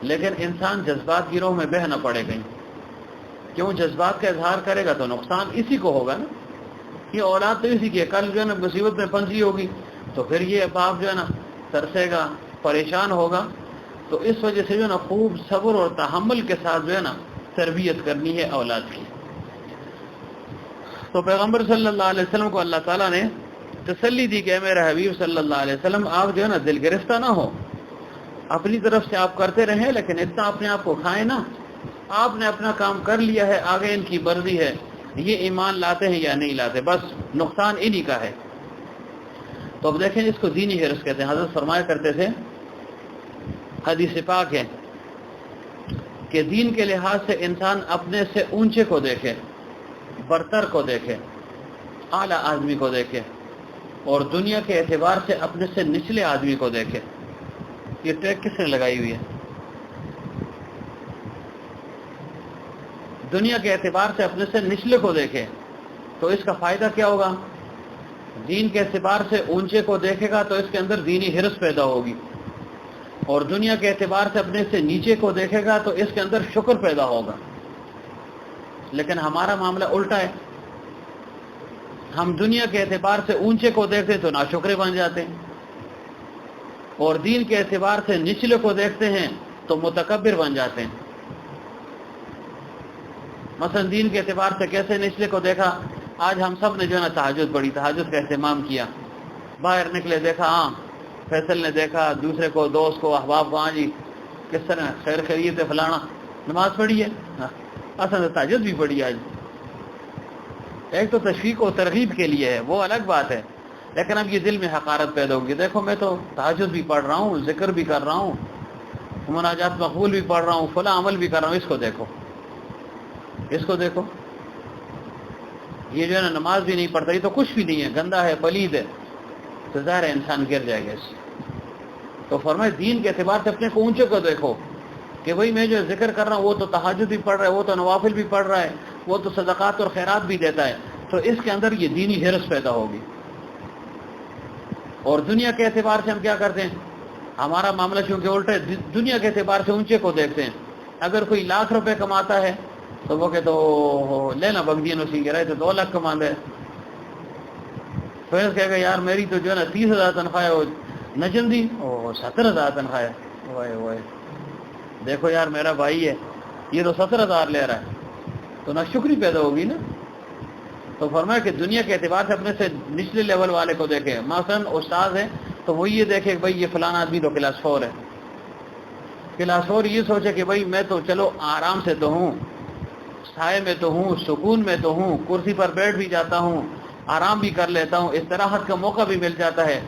لیکن انسان جذبات کی روح میں بہہ نہ پڑے گئی. کیوں جذبات کا اظہار کرے گا تو نقصان اسی کو ہوگا نا. یہ اولاد تو اسی کی ہے، کل جو ہے نا مصیبت میں پھنسی ہوگی تو پھر یہ باپ جو ہے نا ترسے گا، پریشان ہوگا. تو اس وجہ سے جو ہے نا خوب صبر اور تحمل کے ساتھ جو ہے نا تربیت کرنی ہے اولاد کی. تو پیغمبر صلی اللہ علیہ وسلم کو اللہ تعالیٰ نے تسلی دی کہ میرے حبیب صلی اللہ علیہ وسلم آپ جو ہے نا دل گرفتہ نہ ہو، اپنی طرف سے آپ کرتے رہیں، لیکن اتنا اپنے آپ کو کھائیں نا. آپ نے اپنا کام کر لیا ہے، آگے ان کی مرضی ہے، یہ ایمان لاتے ہیں یا نہیں لاتے، بس نقصان انہی کا ہے. تو اب دیکھیں اس کو دینی حرص کہتے ہیں. حضرت فرمایا کرتے تھے، حدیث پاک ہے کہ دین کے لحاظ سے انسان اپنے سے اونچے کو دیکھے، برتر کو دیکھے، اعلیٰ آدمی کو دیکھے، اور دنیا کے اعتبار سے اپنے سے نچلے آدمی کو دیکھے. یہ ٹیگ کس نے لگائی ہوئی ہے؟ دنیا کے اعتبار سے اپنے سے نچلے کو دیکھے تو اس کا فائدہ کیا ہوگا؟ دین کے اعتبار سے اونچے کو دیکھے گا تو اس کے اندر دینی حرص پیدا ہوگی، اور دنیا کے اعتبار سے اپنے سے نیچے کو دیکھے گا تو اس کے اندر شکر پیدا ہوگا. لیکن ہمارا معاملہ الٹا ہے، ہم دنیا کے اعتبار سے اونچے کو دیکھتے ہیں تو ناشکرے بن جاتے ہیں، اور دین کے اعتبار سے نچلے کو دیکھتے ہیں تو متکبر بن جاتے ہیں. مثلا دین کے اعتبار سے کیسے نچلے کو دیکھا؟ آج ہم سب نے جو ہے نا تہجد پڑھی، تہجد کا اہتمام کیا، باہر نکلے دیکھا ہاں فیصل نے دیکھا، دوسرے کو، دوست کو، احباب کو، ہاں جی کس طرح خیر خیریت فلانا نماز پڑھی ہے، اصل تہجد بھی پڑھی آج. ایک تو تشویق و ترغیب کے لیے ہے، وہ الگ بات ہے، لیکن اب یہ دل میں حقارت پیدا ہوگی. دیکھو میں تو تہجد بھی پڑھ رہا ہوں، ذکر بھی کر رہا ہوں، مناجات مقبول بھی پڑھ رہا ہوں، فلاں عمل بھی کر رہا ہوں، اس کو دیکھو، اس کو دیکھو، یہ جو ہے نا نماز بھی نہیں پڑھتا، یہ تو کچھ بھی نہیں ہے، گندا ہے، پلید ہے. تو ظاہر ہے انسان گر جائے گا اس سے. تو فرمائے دین کے اعتبار سے اپنے کو اونچے کو دیکھو کہ بھئی میں جو ذکر کر رہا ہوں وہ تو تہجد بھی پڑھ رہا ہے، وہ تو نوافل بھی پڑھ رہا ہے، وہ تو صدقات اور خیرات بھی دیتا ہے، تو اس کے اندر یہ دینی حرص پیدا ہوگی. اور دنیا کے اعتبار سے ہم کیا کرتے ہیں؟ ہمارا معاملہ چونکہ الٹا ہے، دنیا کے اعتبار سے اونچے کو دیکھتے ہیں. اگر کوئی لاکھ روپے کماتا ہے تو وہ کہ تو لینا بگدین اسی کے رہے تو 2 لاکھ کما دے. پھر کہے گا یار میری تو جو ہے نا 30,000 تنخواہ ہے، نجم دی 70,000 تنخواہ ہے. وائے دیکھو یار میرا بھائی ہے یہ تو 70,000 لے رہا ہے، تو ناشکری پیدا ہوگی نا. تو فرمایا کہ دنیا کے اعتبار سے اپنے سے نچلے لیول والے کو دیکھے. مثلا استاد ہے تو وہ یہ دیکھے کہ بھائی یہ فلانا آدمی تو کلاس 4 ہے، کلاس 4 یہ سوچے کہ بھائی میں تو چلو آرام سے تو ہوں، سائے میں تو ہوں، سکون میں تو ہوں، کرسی پر بیٹھ بھی جاتا ہوں، آرام بھی کر لیتا ہوں، استراحت کا موقع بھی مل جاتا ہے.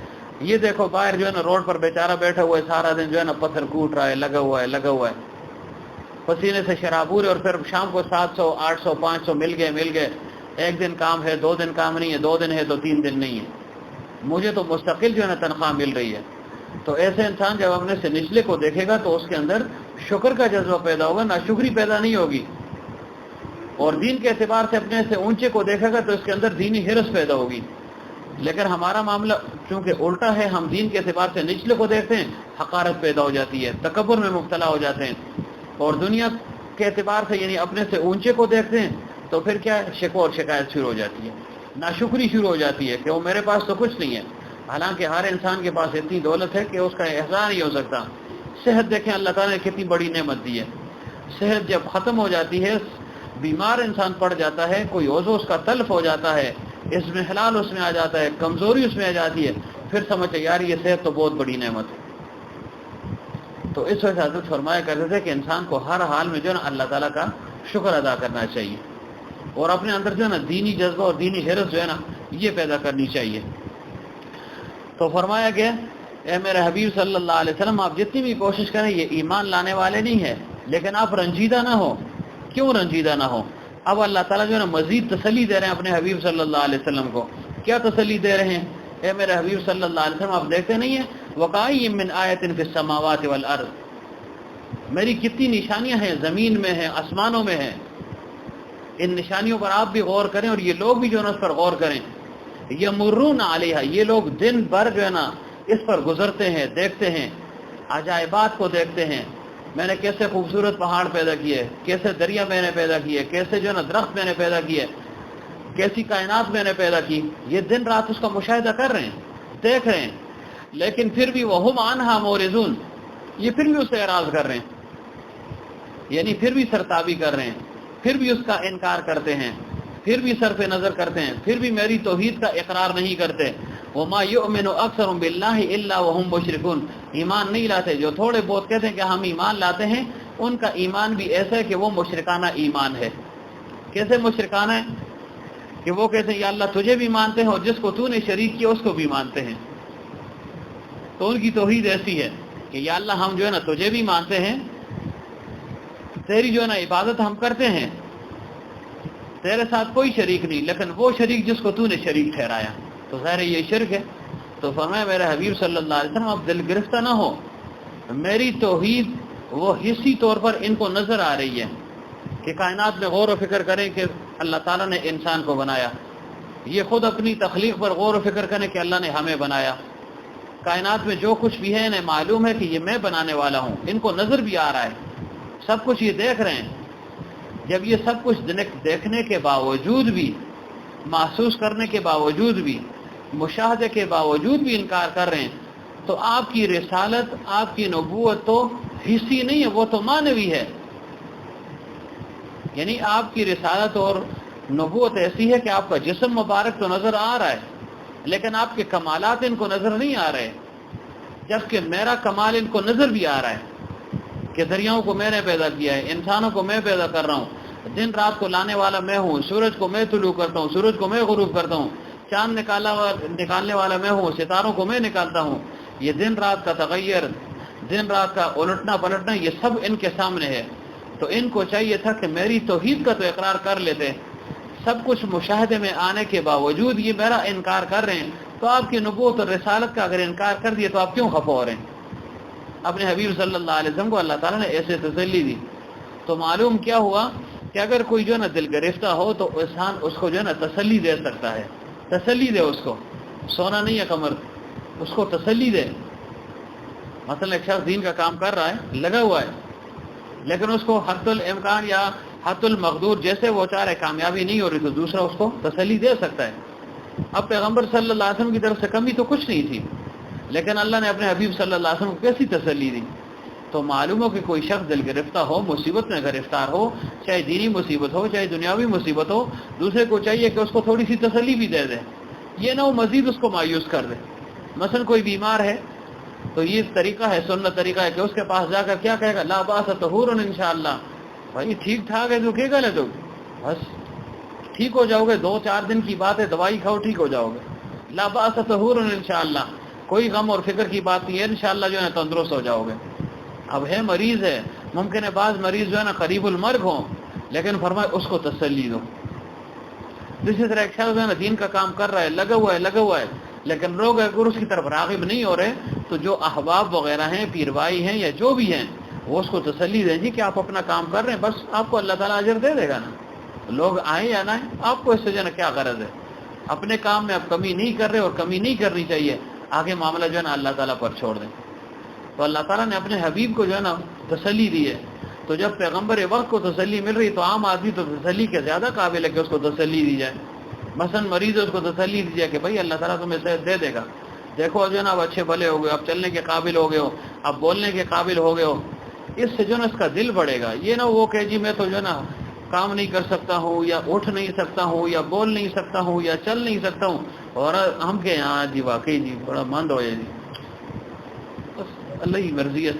یہ دیکھو باہر جو ہے نا روڈ پر بیچارہ بیٹھا ہوا ہے، سارا دن جو ہے نا پتھر کوٹ رہا ہے، لگا ہوا ہے، پسینے سے شرابور ہے، اور پھر شام کو 700 800 500 مل گئے. ایک دن کام ہے، 2 دن کام نہیں ہے، 2 دن ہے تو 3 دن نہیں ہے، مجھے تو مستقل جو ہے نا تنخواہ مل رہی ہے. تو ایسے انسان جب اپنے سے نچلے کو دیکھے گا تو اس کے اندر شکر کا جذبہ پیدا ہوگا، ناشکری پیدا نہیں ہوگی. اور دین کے اعتبار سے اپنے سے اونچے کو دیکھے گا تو اس کے اندر دینی حرص پیدا ہوگی. لیکن ہمارا معاملہ چونکہ الٹا ہے، ہم دین کے اعتبار سے نچلے کو دیکھتے ہیں، حقارت پیدا ہو جاتی ہے، تکبر میں مبتلا ہو جاتے ہیں. اور دنیا کے اعتبار سے یعنی اپنے سے اونچے کو دیکھتے ہیں تو پھر کیا شکوہ اور شکایت شروع ہو جاتی ہے، ناشکری شروع ہو جاتی ہے کہ وہ میرے پاس تو کچھ نہیں ہے. حالانکہ ہر انسان کے پاس اتنی دولت ہے کہ اس کا احسان نہیں ہو سکتا. صحت دیکھیں اللہ تعالیٰ نے کتنی بڑی نعمت دی ہے. صحت جب ختم ہو جاتی ہے، بیمار انسان پڑ جاتا ہے، کوئی عضو اس کا تلف ہو جاتا ہے، اس میں حلال اس میں آ جاتا ہے، کمزوری اس میں آ جاتی ہے، پھر سمجھے یار یہ صحت تو بہت بڑی نعمت ہے. تو اس وجہ سے حضرت فرمایا کرتے تھے کہ انسان کو ہر حال میں جو ہے نا اللہ تعالیٰ کا شکر ادا کرنا چاہیے، اور اپنے اندر جو ہے نا دینی جذبہ اور دینی حرص جو ہے نا یہ پیدا کرنی چاہیے. تو فرمایا کہ اے میرے حبیب صلی اللہ علیہ وسلم آپ جتنی بھی کوشش کریں یہ ایمان لانے والے نہیں ہیں، لیکن آپ رنجیدہ نہ ہو. کیوں رنجیدہ نہ ہو؟ اب اللہ تعالیٰ جو ہے نا مزید تسلی دے رہے ہیں اپنے حبیب صلی اللہ علیہ وسلم کو. کیا تسلی دے رہے ہیں؟ اے میرے حبیب صلی اللہ علیہ وسلم آپ دیکھتے نہیں ہیں وَقَأَيٍّ مِّنْ آیَةٍ فِي السَّمَاوَاتِ وَالْأَرْضِ، میری کتنی نشانیاں ہیں، زمین میں ہیں، آسمانوں میں ہیں. ان نشانیوں پر آپ بھی غور کریں اور یہ لوگ بھی جو ہے نا اس پر غور کریں. یمرون علیہا، یہ لوگ دن بھر جو ہے نا اس پر گزرتے ہیں، دیکھتے ہیں، عجائبات کو دیکھتے ہیں. میں نے کیسے خوبصورت پہاڑ پیدا کیے، کیسے دریا میں نے پیدا کیے، کیسے جو ہے نا درخت میں نے پیدا کیے، کیسی کائنات میں نے پیدا کی. یہ دن رات اس کا مشاہدہ کر رہے ہیں، دیکھ رہے ہیں. لیکن پھر بھی وہم عنہا معرضون، یہ پھر بھی اس سے اعراض کر رہے ہیں، یعنی پھر بھی سرتابی کر رہے ہیں، پھر بھی اس کا انکار کرتے ہیں، پھر بھی صرف نظر کرتے ہیں، پھر بھی میری توحید کا اقرار نہیں کرتے. وما یؤمن اکثرهم باللہ الا وهم مشرکون، ایمان نہیں لاتے. جو تھوڑے بہت کہتے ہیں کہ ہم ایمان لاتے ہیں، ان کا ایمان بھی ایسا ہے کہ وہ مشرکانہ ایمان ہے. کیسے مشرکانہ ہے؟ کہ وہ کہتے ہیں یا اللہ تجھے بھی مانتے ہیں اور جس کو تو نے شریک کیا اس کو بھی مانتے ہیں. تو ان کی توحید ایسی ہے کہ یا اللہ ہم جو ہے نا تجھے بھی مانتے ہیں، تیری جو ہے نا عبادت ہم کرتے ہیں، تیرے ساتھ کوئی شریک نہیں، لیکن وہ شریک جس کو تو نے شریک ٹھہرایا تو ظاہر یہ شرک ہے. تو فرمایا میرے حبیب صلی اللہ علیہ وسلم اب دل گرفتہ نہ ہو، میری توحید وہ حصی طور پر ان کو نظر آ رہی ہے کہ کائنات میں غور و فکر کریں کہ اللہ تعالیٰ نے انسان کو بنایا. یہ خود اپنی تخلیق پر غور و فکر کریں کہ اللہ نے ہمیں بنایا. کائنات میں جو کچھ بھی ہے انہیں معلوم ہے کہ یہ میں بنانے والا ہوں، ان کو نظر بھی آ رہا ہے، سب کچھ یہ دیکھ رہے ہیں. جب یہ سب کچھ دیکھنے کے باوجود بھی، محسوس کرنے کے باوجود بھی، مشاہدے کے باوجود بھی انکار کر رہے ہیں، تو آپ کی رسالت، آپ کی نبوت تو حصی نہیں ہے، وہ تو معنوی ہے. یعنی آپ کی رسالت اور نبوت ایسی ہے کہ آپ کا جسم مبارک تو نظر آ رہا ہے، لیکن آپ کے کمالات ان کو نظر نہیں آ رہے، جبکہ میرا کمال ان کو نظر بھی آ رہا ہے کہ دریاؤں کو میں نے پیدا کیا ہے، انسانوں کو میں پیدا کر رہا ہوں، دن رات کو لانے والا میں ہوں، سورج کو میں طلوع کرتا ہوں، سورج کو میں غروب کرتا ہوں، چاند نکالنے والا میں ہوں، ستاروں کو میں نکالتا ہوں. یہ دن رات کا تغیر، دن رات کا الٹنا پلٹنا، یہ سب ان کے سامنے ہے. تو ان کو چاہیے تھا کہ میری توحید کا تو اقرار کر لیتے. سب کچھ مشاہدے میں آنے کے باوجود یہ میرا انکار کر رہے ہیں، تو آپ کی نبوت اور رسالت کا اگر انکار کر دیا تو آپ کیوں خفا ہو رہے ہیں؟ اپنے حبیب صلی اللہ علیہ وسلم کو اللہ تعالیٰ نے ایسے تسلی دی. تو معلوم کیا ہوا کہ اگر کوئی جو ہے نا دل گرفتہ ہو تو انسان اس کو جو ہے نا تسلی دے سکتا ہے. تسلی دے، اس کو سونا نہیں ہے کمر، اس کو تسلی دے. مثلا ایک شخص دین کا کام کر رہا ہے، لگا ہوا ہے، لیکن اس کو حت الامکان یا حت المقدور جیسے وہ چاہ رہے کامیابی نہیں ہو رہی، تو دوسرا اس کو تسلی دے سکتا ہے. اب پیغمبر صلی اللہ علیہ وسلم کی طرف سے کمی تو کچھ نہیں تھی، لیکن اللہ نے اپنے حبیب صلی اللہ علیہ وسلم کو کیسی تسلی دی. تو معلوم ہو کہ کوئی شخص دل گرفتہ ہو، مصیبت میں گرفتار ہو، چاہے دینی مصیبت ہو چاہے دنیاوی مصیبت ہو، دوسرے کو چاہیے کہ اس کو تھوڑی سی تسلی بھی دے دے، یہ نہ وہ مزید اس کو مایوس کر دے. مثلا کوئی بیمار ہے تو یہ طریقہ ہے، سنت طریقہ ہے کہ اس کے پاس جا کر کیا کہے گا؟ لا باس طہور انشاءاللہ. بھائی ٹھیک ٹھاک ہے تو کہے گا، لے تو بس ٹھیک ہو جاؤ گے، 2-4 دن کی بات ہے، دوائی کھاؤ ٹھیک ہو جاؤ گے. لا باس طہور انشاءاللہ، کوئی غم اور فکر کی بات نہیں ہے، انشاءاللہ جو ہے تندرست ہو جاؤ گے. اب ہے مریض ہے، ممکن ہے بعض مریض جو ہے نا قریب المرگ ہوں، لیکن فرمائے اس کو تسلی دو. اسی طرح ایک شخص جو ہے نا دین کا کام کر رہا ہے، لگا ہوا ہے، لیکن لوگ اگر اس کی طرف راغب نہیں ہو رہے تو جو احباب وغیرہ ہیں، پیروائی ہیں یا جو بھی ہیں، وہ اس کو تسلی دیں جی کہ آپ اپنا کام کر رہے ہیں، بس آپ کو اللہ تعالیٰ اجر دے دے گا نا. لوگ آئیں یا نہ آئیں، آپ کو اس سے جو ہے نا کیا غرض ہے؟ اپنے کام میں آپ کمی نہیں کر رہے اور کمی نہیں کرنی چاہیے، آگے معاملہ جو ہے نا اللہ تعالیٰ پر چھوڑ دیں. تو اللہ تعالیٰ نے اپنے حبیب کو جو ہے نا تسلی دی ہے. تو جب پیغمبر وقت کو تسلی مل رہی تو عام آدمی تو تسلی کے زیادہ قابل ہے کہ اس کو تسلی دی جائے. مثلا مریض اس کو تسلی دی جائے کہ بھائی اللہ تعالیٰ تمہیں صحت دے دے گا، دیکھو جو ہے نا اب اچھے بھلے ہو گئے، اب چلنے کے قابل ہو گئے ہو، اب بولنے کے قابل ہو گئے ہو. اس سے جو ہے نا اس کا دل بڑھے گا. یہ نہ وہ کہ جی میں تو جو ہے نا کام نہیں کر سکتا ہوں یا اٹھ نہیں سکتا ہوں یا بول نہیں سکتا ہوں یا چل نہیں سکتا ہوں، اور ہم کہ ہاں جی واقعی جی بڑا مند ہو جائے جی، بس اللہ کی مرضی ہے.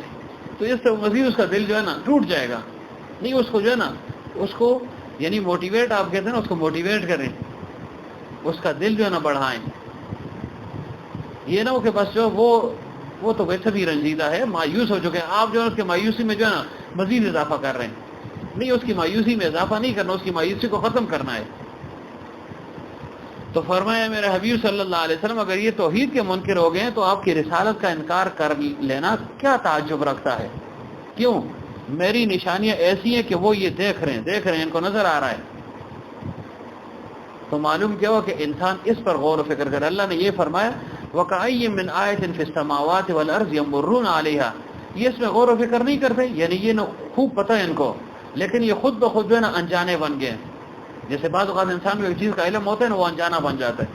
تو اس سے مزید اس کا دل جو ہے نا ٹوٹ جائے گا. نہیں، اس کو جو ہے نا اس کو یعنی موٹیویٹ، آپ کہتے ہیں نا اس کو موٹیویٹ کریں، اس کا دل جو ہے نا بڑھائیں. یہ نہ ہو کہ بس جو وہ تو ویسے بھی رنجیدہ ہے، مایوس ہو چکے ہیں، آپ جو ہے اس کے مایوسی میں جو ہے نا مزید اضافہ کر رہے ہیں. نہیں، اس کی مایوسی میں اضافہ نہیں کرنا، اس کی مایوسی کو ختم کرنا ہے. تو فرمایا میرے حبیب صلی اللہ علیہ وسلم اگر یہ توحید کے منکر ہو گئے ہیں تو آپ کی رسالت کا انکار کر لینا کیا تعجب رکھتا ہے؟ کیوں؟ میری نشانیاں ایسی ہیں کہ وہ یہ دیکھ رہے ہیں، ان کو نظر آ رہا ہے. تو معلوم کیا ہوا کہ انسان اس پر غور و فکر کرے. اللہ نے یہ فرمایا وَكَأَيٍّ مِّنْ آیَةٍ فِي السَّمَاوَاتِ وَالْأَرْضِ يَمُرُّونَ عَلَيْهَا. یہ اس میں غور و فکر نہیں کرتے, یعنی یہ خوب پتہ ہے ان کو, لیکن یہ خود بخود جو ہے نا انجانے بن گئے. جیسے بعض اوقات انسان کو ایک چیز کا علم ہوتا ہے نا, وہ انجانا بن جاتا ہے,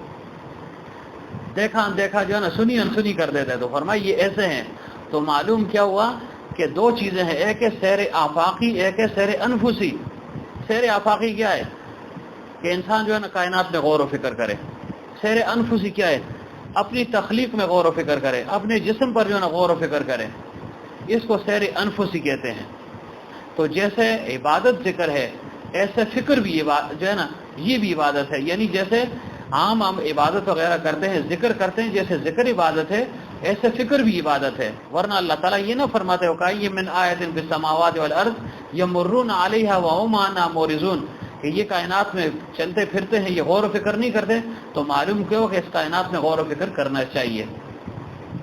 دیکھا دیکھا جو ہے نا سنی انسنی کر دیتا ہے. تو فرمایا یہ ایسے ہیں. تو معلوم کیا ہوا کہ دو چیزیں ہیں, ایک ہے سیر آفاقی, ایک ہے سیر انفسی. سیر آفاقی کیا ہے کہ انسان جو ہے نا کائنات میں غور و فکر کرے. سیر انفسی کیا ہے, اپنی تخلیق میں غور و فکر کرے, اپنے جسم پر جو ہے نا غور و فکر کرے. اس کو سیر انفسی کہتے ہیں. تو جیسے عبادت ذکر ہے, ایسے فکر بھی جو ہے نا یہ بھی عبادت ہے. یعنی جیسے عام عبادت وغیرہ کرتے ہیں, ذکر کرتے ہیں, جیسے ذکر عبادت ہے ایسے فکر بھی عبادت ہے. ورنہ اللہ تعالیٰ یہ نہ فرماتے وَكَأَيٍّ مِّنْ آیَةٍ فِي السَّمَاوَاتِ وَالْأَرْضِ يَمُرُّونَ عَلَيْهَا وَهُمْ عَنْهَا مُعْرِضُونَ, کہ یہ کائنات میں چلتے پھرتے ہیں, یہ غور و فکر نہیں کرتے. تو معلوم کیوں کہ اس کائنات میں غور و فکر کرنا چاہیے.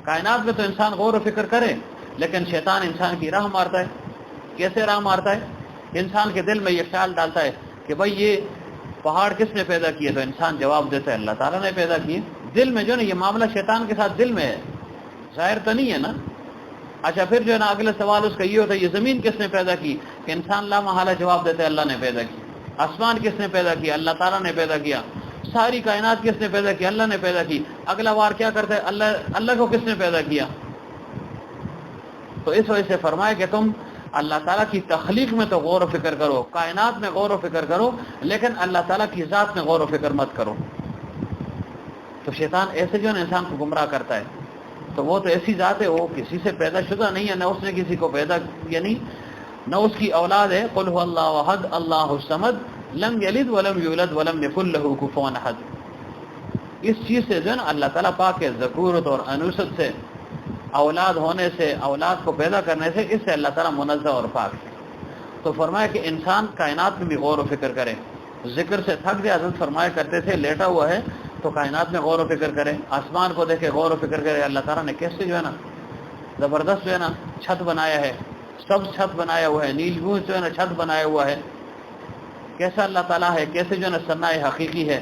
کائنات میں تو انسان غور و فکر کرے, لیکن شیطان انسان کی راہ مارتا ہے. کیسے راہ مارتا ہے؟ انسان کے دل میں یہ خیال ڈالتا ہے کہ بھائی یہ پہاڑ کس نے پیدا کیے؟ تو انسان جواب دیتا ہے اللہ تعالیٰ نے پیدا کیے. دل میں جو نا یہ معاملہ شیطان کے ساتھ دل میں ہے, ظاہر تو نہیں ہے نا. اچھا پھر جو ہے نا اگلا سوال اس کا یہ ہوتا ہے یہ زمین کس نے پیدا کی؟ کہ انسان لا محالہ جواب دیتا ہے اللہ نے پیدا کی. آسمان کس نے پیدا کیا؟ اللہ تعالیٰ نے پیدا کیا. ساری کائنات کس نے پیدا کی؟ اللہ نے پیدا کی. اگلا وار کیا کرتا ہے؟ اللہ کو کس نے پیدا کیا؟ تو اس وجہ سے فرمایا کہ تم اللہ تعالیٰ کی تخلیق میں تو غور و فکر کرو, کائنات میں غور و فکر کرو, لیکن اللہ تعالیٰ کی ذات میں غور و فکر مت کرو. تو شیطان ایسے جو ہے نا انسان کو گمراہ کرتا ہے. تو وہ تو ایسی ذات ہے, وہ کسی سے پیدا شدہ نہیں ہے, نہ اس نے کسی کو پیدا, یعنی نہ اس کی اولاد ہے. قل هو اللہ احد اللہ الصمد لم یلد ولم یولد ولم یکن له کفوا احد. اس چیز سے جو ہے نا اللہ تعالیٰ پاک ہے, ذکورت اور انوثت سے, اولاد ہونے سے, اولاد کو پیدا کرنے سے, اس سے اللہ تعالیٰ منزہ اور پاک ہے. تو فرمایا کہ انسان کائنات میں بھی غور و فکر کرے. ذکر سے تھک جائے, حضرت فرمایا کرتے تھے لیٹا ہوا ہے تو کائنات میں غور و فکر کرے, آسمان کو دیکھے غور و فکر کرے. اللہ تعالیٰ نے کیسے جو ہے نا زبردست جو ہے نا چھت بنایا ہے, سب چھت بنایا ہوا ہے, نیل گونج جو ہے نا چھت بنایا ہوا ہے. کیسا اللہ تعالیٰ ہے, کیسے جو ہے نا صنع حقیقی ہے.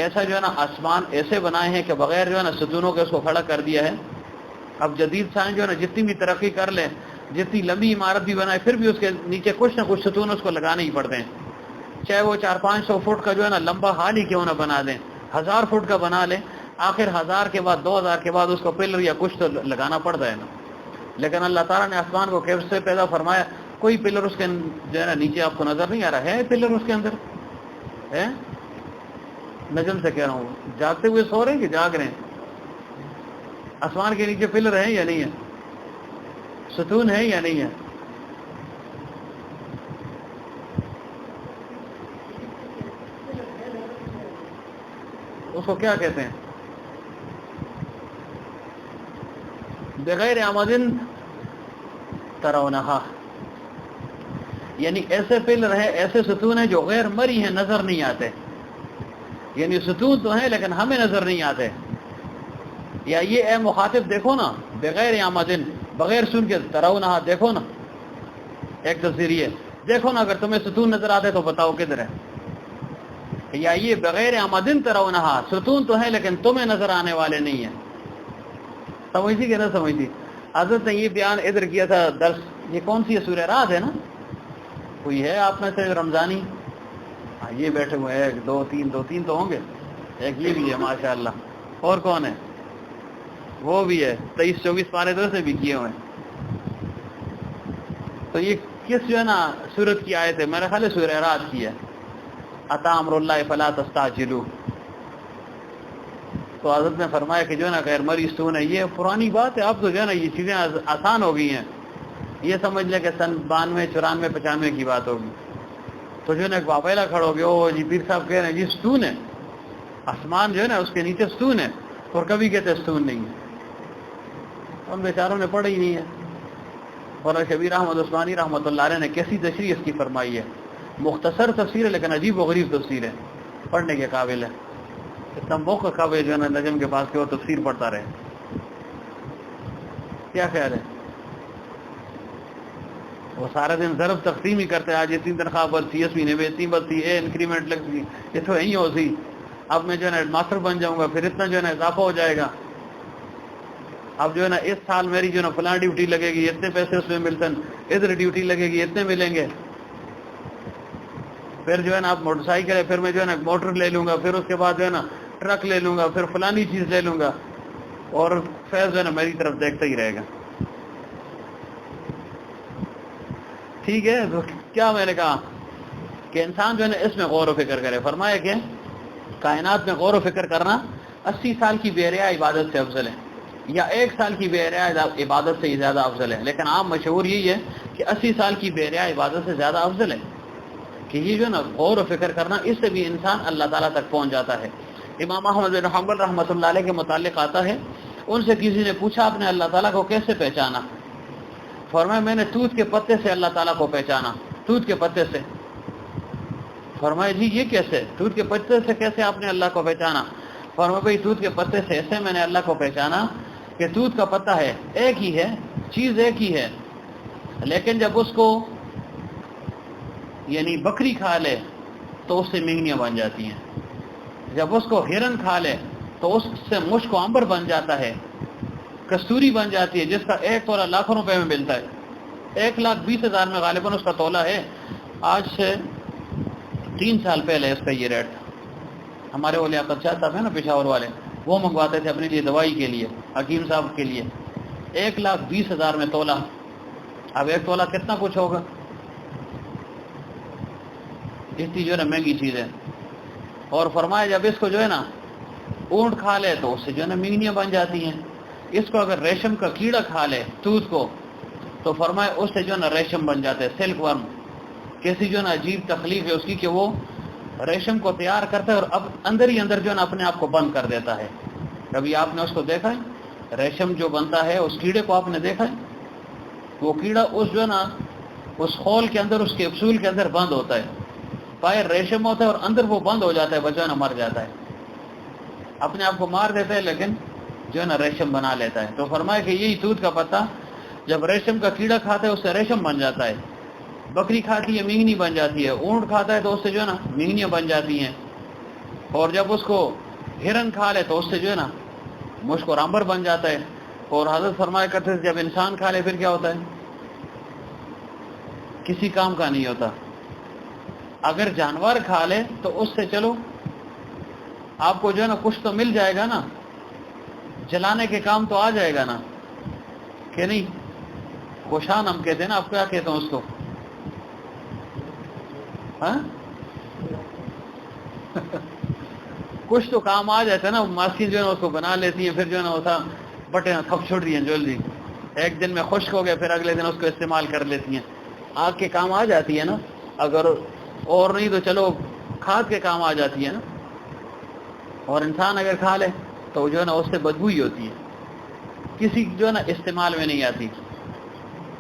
ایسا جو ہے نا آسمان ایسے بنائے ہیں کہ بغیر جو ہے نا ستونوں کے اس کو کھڑا کر دیا ہے. اب جدید سائنس جو ہے نا جتنی بھی ترقی کر لے, جتنی لمبی عمارت بھی بنائے, پھر بھی اس کے نیچے کچھ نہ کچھ ستون اس کو لگانے ہی پڑتے ہیں. چاہے وہ 400-500 فٹ کا جو ہے نا لمبا حال ہی کیوں نہ بنا دیں, 1000 فٹ کا بنا لیں, آخر 1000 کے بعد 2000 کے بعد اس کو پلر یا کچھ تو لگانا پڑتا ہے نا. لیکن اللہ تعالیٰ نے آسمان کو کیسے پیدا فرمایا, کوئی پلر اس کے جو ہے نا نیچے آپ کو نظر نہیں آ رہا ہے. پلر اس کے اندر ہے, نجم سے کہہ رہا ہوں, جاگتے ہوئے سو رہے ہیں کہ جاگ رہے ہیں؟ آسمان کے نیچے پلر ہے یا نہیں ہے؟ ستون ہے یا نہیں ہے؟ اس کو کیا کہتے ہیں؟ بغیر عمدن ترونہا, یعنی ایسے پلر ہے, ایسے ستون ہیں جو غیر مری ہیں, نظر نہیں آتے. یعنی ستون تو ہیں لیکن ہمیں نظر نہیں آتے. یا یہ اے مخاطب دیکھو نا, بغیر عمدن, بغیر سن کے, ترونہا دیکھو نا, ایک تفسیر یہ دیکھو نا, اگر تمہیں ستون نظر آتے تو بتاؤ کدھر ہے. یا یہ بغیر عمدن ترونہا, ستون تو ہے لیکن تمہیں نظر آنے والے نہیں ہیں. سمجھتی کہ نہ سمجھتی؟ حضرت نے یہ بیان ادھر کیا تھا درس, یہ کون سی سورہ رات ہے نا, کوئی ہے آپ میں سے رمضانی؟ ہاں یہ بیٹھے ہوئے, 1 2 3 2 3 تو ہوں گے, ایک یہ بھی ہے ماشاءاللہ. اور کون ہے؟ وہ بھی ہے. 23-24 پارے تو سے بھی کیے ہوئے. تو یہ کس جو ہے نا سورت کی آیت ہے؟ میرا خیال ہے سورہ رات کی ہے. اتی امر اللہ فلا تستعجلوا. تو حضرت نے فرمایا کہ جو ہے نا غیر مری ستون ہے. یہ پرانی بات ہے, اب تو جو ہے نا یہ چیزیں آسان ہو گئی ہیں. یہ سمجھ لیں کہ سن 92 94 95 کی بات ہوگی. تو جو ہے نا ایک واپیلا کھڑو گے, او جی پیر صاحب کہہ رہے ہیں جی ستون ہے, آسمان جو ہے نا اس کے نیچے ستون ہے, اور کبھی کہتے ستون نہیں ہے. ان بیچاروں نے پڑھا ہی نہیں ہے. اور شبیر احمد عثمانی رحمۃ اللہ علیہ نے کیسی تشریح اس کی فرمائی ہے. مختصر تفسیر ہے لیکن عجیب و غریب تفسیر ہے, پڑھنے کے قابل ہے. اتنا موقع قابل جو ہے نا نجم کے پاس کہ وہ تفسیر پڑھتا رہے. کیا خیال ہے؟ وہ سارے دن ضرب تقسیم ہی کرتے، آج اتنی تنخواہ بڑھتی، اس مہینے میں اتنی بڑھتی ہے، انکریمنٹ لگتی، یہ تو یہی ہو سی، اب میں جو ہے نا ماسٹر بن جاؤں گا، پھر اتنا جو ہے نا اضافہ ہو جائے گا، اب جو ہے نا اس سال میری جو ہے نا فلاں ڈیوٹی لگے گی، اتنے پیسے اس میں ملتے ہیں، ادھر ڈیوٹی لگے گی، اتنے ملیں گے، پھر جو ہے نا آپ موٹر سائیکل ہے، پھر میں جو ہے نا موٹر لے لوں گا، پھر اس کے بعد جو ہے نا ٹرک لے لوں گا، پھر فلانی چیز لے لوں گا، اور فیض جو ہے نا میری طرف دیکھتا ہی رہے گا. ٹھیک ہے، تو کیا میں نے کہا کہ انسان جو ہے نا اس میں غور و فکر کرے. فرمایا کہ کائنات میں غور و فکر کرنا 80 سال کی بے ریا عبادت سے افضل ہے، یا 1 سال کی بے ریا عبادت سے ہی زیادہ افضل ہے. لیکن عام مشہور یہی ہے کہ 80 سال کی بے ریا عبادت سے زیادہ افضل ہے، کہ یہ جو ہے نا غور و فکر کرنا، اس سے بھی انسان اللہ تعالیٰ تک پہنچ جاتا ہے. امام احمد بن حنبل رحمۃ اللہ علیہ کے متعلق آتا ہے، ان سے کسی نے پوچھا آپ نے اللہ تعالیٰ کو کیسے پہچانا؟ فرمایا میں نے توت کے پتے سے اللہ تعالیٰ کو پہچانا. توت کے پتے سے. فرمایا جی یہ کیسے؟ توت کے پتے سے کیسے آپ نے اللہ کو پہچانا؟ فرمایا بھائی توت کے پتے سے ایسے میں نے اللہ کو پہچانا کہ توت کا پتا ہے، ایک ہی ہے، چیز ایک ہی ہے، لیکن جب اس کو یعنی بکری کھا لے تو اس سے مینگنیاں بن جاتی ہیں، جب اس کو ہرن کھا لے تو اس سے مشک و عنبر بن جاتا ہے، کستوری بن جاتی ہے، جس کا 1 تولہ لاکھوں روپے میں ملتا ہے. 1,20,000 میں غالباً اس کا تولہ ہے. آج سے 3 سال پہلے اس کا یہ ریٹ تھا. ہمارے وہ لیاقت شاہ صاحب ہیں نا پشاور والے، وہ منگواتے تھے اپنے لیے دوائی کے لیے، حکیم صاحب کے لیے. 1,20,000 میں تولہ. اب 1 تولہ کتنا کچھ ہوگا؟ اتنی جو ہے نا مہنگی چیز ہے. اور فرمایا جب اس کو جو ہے نا اونٹ کھا لے تو اس سے جو ہے نا مینگنیاں بن جاتی ہیں. اس کو اگر ریشم کا کیڑا کھا لے توت کو تو فرمایا اس سے جو ہے نا ریشم بن جاتے ہیں، سلک ورم. کیسی جو ہے نا عجیب تخلیق ہے اس کی کہ وہ ریشم کو تیار کرتا ہے اور اب اندر ہی اندر جو ہے نا اپنے آپ کو بند کر دیتا ہے. کبھی آپ نے اس کو دیکھا ہے؟ ریشم جو بنتا ہے اس کیڑے کو آپ نے دیکھا ہے؟ وہ کیڑا اس جو ہے نا اس خول کے اندر، اس کے کیپسول کے اندر بند ہوتا ہے، باہر ریشم ہوتا ہے اور اندر وہ بند ہو جاتا ہے، بچہ نا مر جاتا ہے، اپنے آپ کو مار دیتا ہے لیکن جو ہے نا ریشم بنا لیتا ہے. تو فرمایا کہ یہی توت کا پتا جب ریشم کا کیڑا کھاتا ہے اس سے ریشم بن جاتا ہے، بکری کھاتی ہے مینگنی بن جاتی ہے، اونٹ کھاتا ہے تو اس سے جو ہے نا مینگنیاں بن جاتی ہیں، اور جب اس کو ہرن کھا لے تو اس سے جو ہے نا مشک اور عنبر بن جاتا ہے. اور حضرت فرمایا کرتے تھے جب انسان کھا لے پھر کیا ہوتا ہے؟ کسی کام کا نہیں ہوتا. اگر جانور کھا لے تو اس سے چلو آپ کو جو ہے نا کچھ تو مل جائے گا نا، جلانے کے کام تو آ جائے گا نا، کہ نہیں؟ کوشان ہم کہتے ہیں نا، آپ کیا کہتے ہیں اس کو؟ ہاں کچھ تو کام آ جاتا ہے نا. ماسکین جو ہے نا اس کو بنا لیتی ہیں، پھر جو ہے نا ہوتا بٹے تھپ چھوڑ رہی ہیں جلدی، ایک دن میں خشک ہو گیا پھر اگلے دن اس کو استعمال کر لیتی ہیں. آگ کے کام آ جاتی ہے نا، اگر اور نہیں تو چلو کھاد کے کام آ جاتی ہے نا. اور انسان اگر کھا لے تو جو ہے نا اس سے بدبو ہی ہوتی ہے، کسی جو ہے نا استعمال میں نہیں آتی.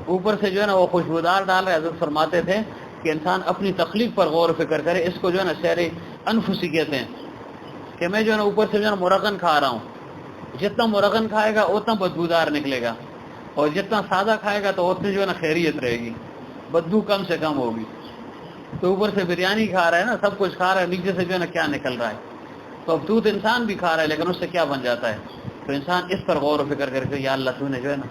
اوپر سے جو ہے نا وہ خوشبودار ڈال رہے. حضرت فرماتے تھے کہ انسان اپنی تخلیق پر غور و فکر کرے. اس کو جو ہے نا سیر انفسی کہتے ہیں، کہ میں جو ہے نا اوپر سے جو ہے نا مرغن کھا رہا ہوں، جتنا مرغن کھائے گا اتنا بدبودار نکلے گا، اور جتنا سادہ کھائے گا تو اتنی جو ہے نا خیریت رہے گی، بدبو کم سے کم ہوگی. تو اوپر سے بریانی کھا رہا ہے نا، سب کچھ کھا رہا ہے، نیچے سے جو ہے نا کیا نکل رہا ہے. تو اب تو انسان بھی کھا رہا ہے لیکن اس سے کیا بن جاتا ہے. تو انسان اس پر غور و فکر کر کے یا اللہ تو نے جو ہے نا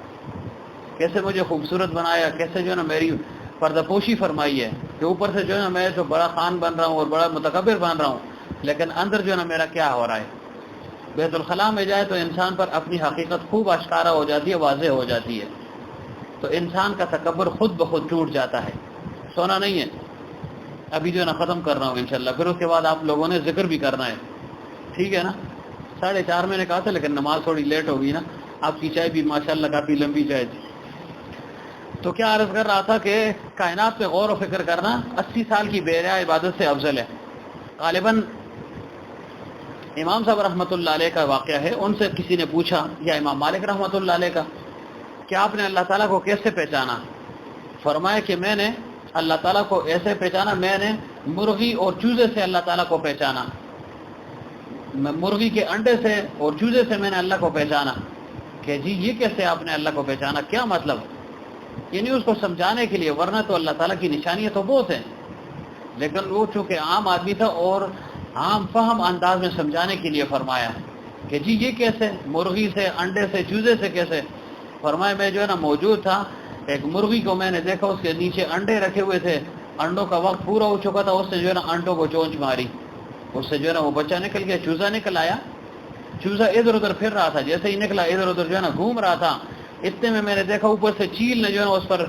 کیسے مجھے خوبصورت بنایا، کیسے جو ہے نا میری پردہ پوشی فرمائی ہے، کہ اوپر سے جو ہے نا میں تو بڑا خان بن رہا ہوں اور بڑا متکبر بن رہا ہوں، لیکن اندر جو ہے نا میرا کیا ہو رہا ہے. بیت الخلاء میں جائے تو انسان پر اپنی حقیقت خوب آشکارا ہو جاتی ہے، واضح ہو جاتی ہے. تو انسان کا تکبر خود بخود ٹوٹ جاتا ہے. سونا نہیں ہے، ابھی جو ہے نا ختم کر رہا ہوں انشاءاللہ، پھر اس کے بعد آپ لوگوں نے ذکر بھی کرنا ہے، ٹھیک ہے نا. 4:30 میں نے کہا تھا لیکن نماز تھوڑی لیٹ ہو گئی نا. آپ کی چائے بھی ماشاءاللہ کافی لمبی چائے تھی. تو کیا عرض کر رہا تھا کہ کائنات پہ غور و فکر کرنا 80 سال کی بے ریا عبادت سے افضل ہے. غالباً امام صاحب رحمۃ اللہ علیہ کا واقعہ ہے، ان سے کسی نے پوچھا، یا امام مالک رحمۃ اللہ علیہ کا، کہ آپ نے اللہ تعالیٰ کو کیسے پہچانا؟ فرمایا کہ میں نے اللہ تعالیٰ کو ایسے پہچانا، میں نے مرغی اور چوزے سے اللہ تعالیٰ کو پہچانا، مرغی کے انڈے سے اور چوزے سے میں نے اللہ کو پہچانا. کہ جی یہ کیسے آپ نے اللہ کو پہچانا، کیا مطلب؟ یعنی اس کو سمجھانے کے لیے، ورنہ تو اللہ تعالیٰ کی نشانیاں تو بہت ہیں، لیکن وہ چونکہ عام آدمی تھا اور عام فہم انداز میں سمجھانے کے لیے فرمایا کہ جی یہ کیسے، مرغی سے، انڈے سے، چوزے سے کیسے؟ فرمایا میں جو ہے نا موجود تھا، ایک مرغی کو میں نے دیکھا، اس کے نیچے انڈے رکھے ہوئے تھے، انڈوں کا وقت پورا ہو چکا تھا، اس نے جو ہے نا انڈوں کو چونچ ماری، اس سے جو ہے نا وہ بچہ نکل گیا، چوزا نکل آیا، چوزا ادھر ادھر پھر رہا تھا، جیسے ہی نکلا ادھر ادھر جو ہے نا گھوم رہا تھا، اتنے میں نے دیکھا اوپر سے چیل نے جو ہے نا اس پر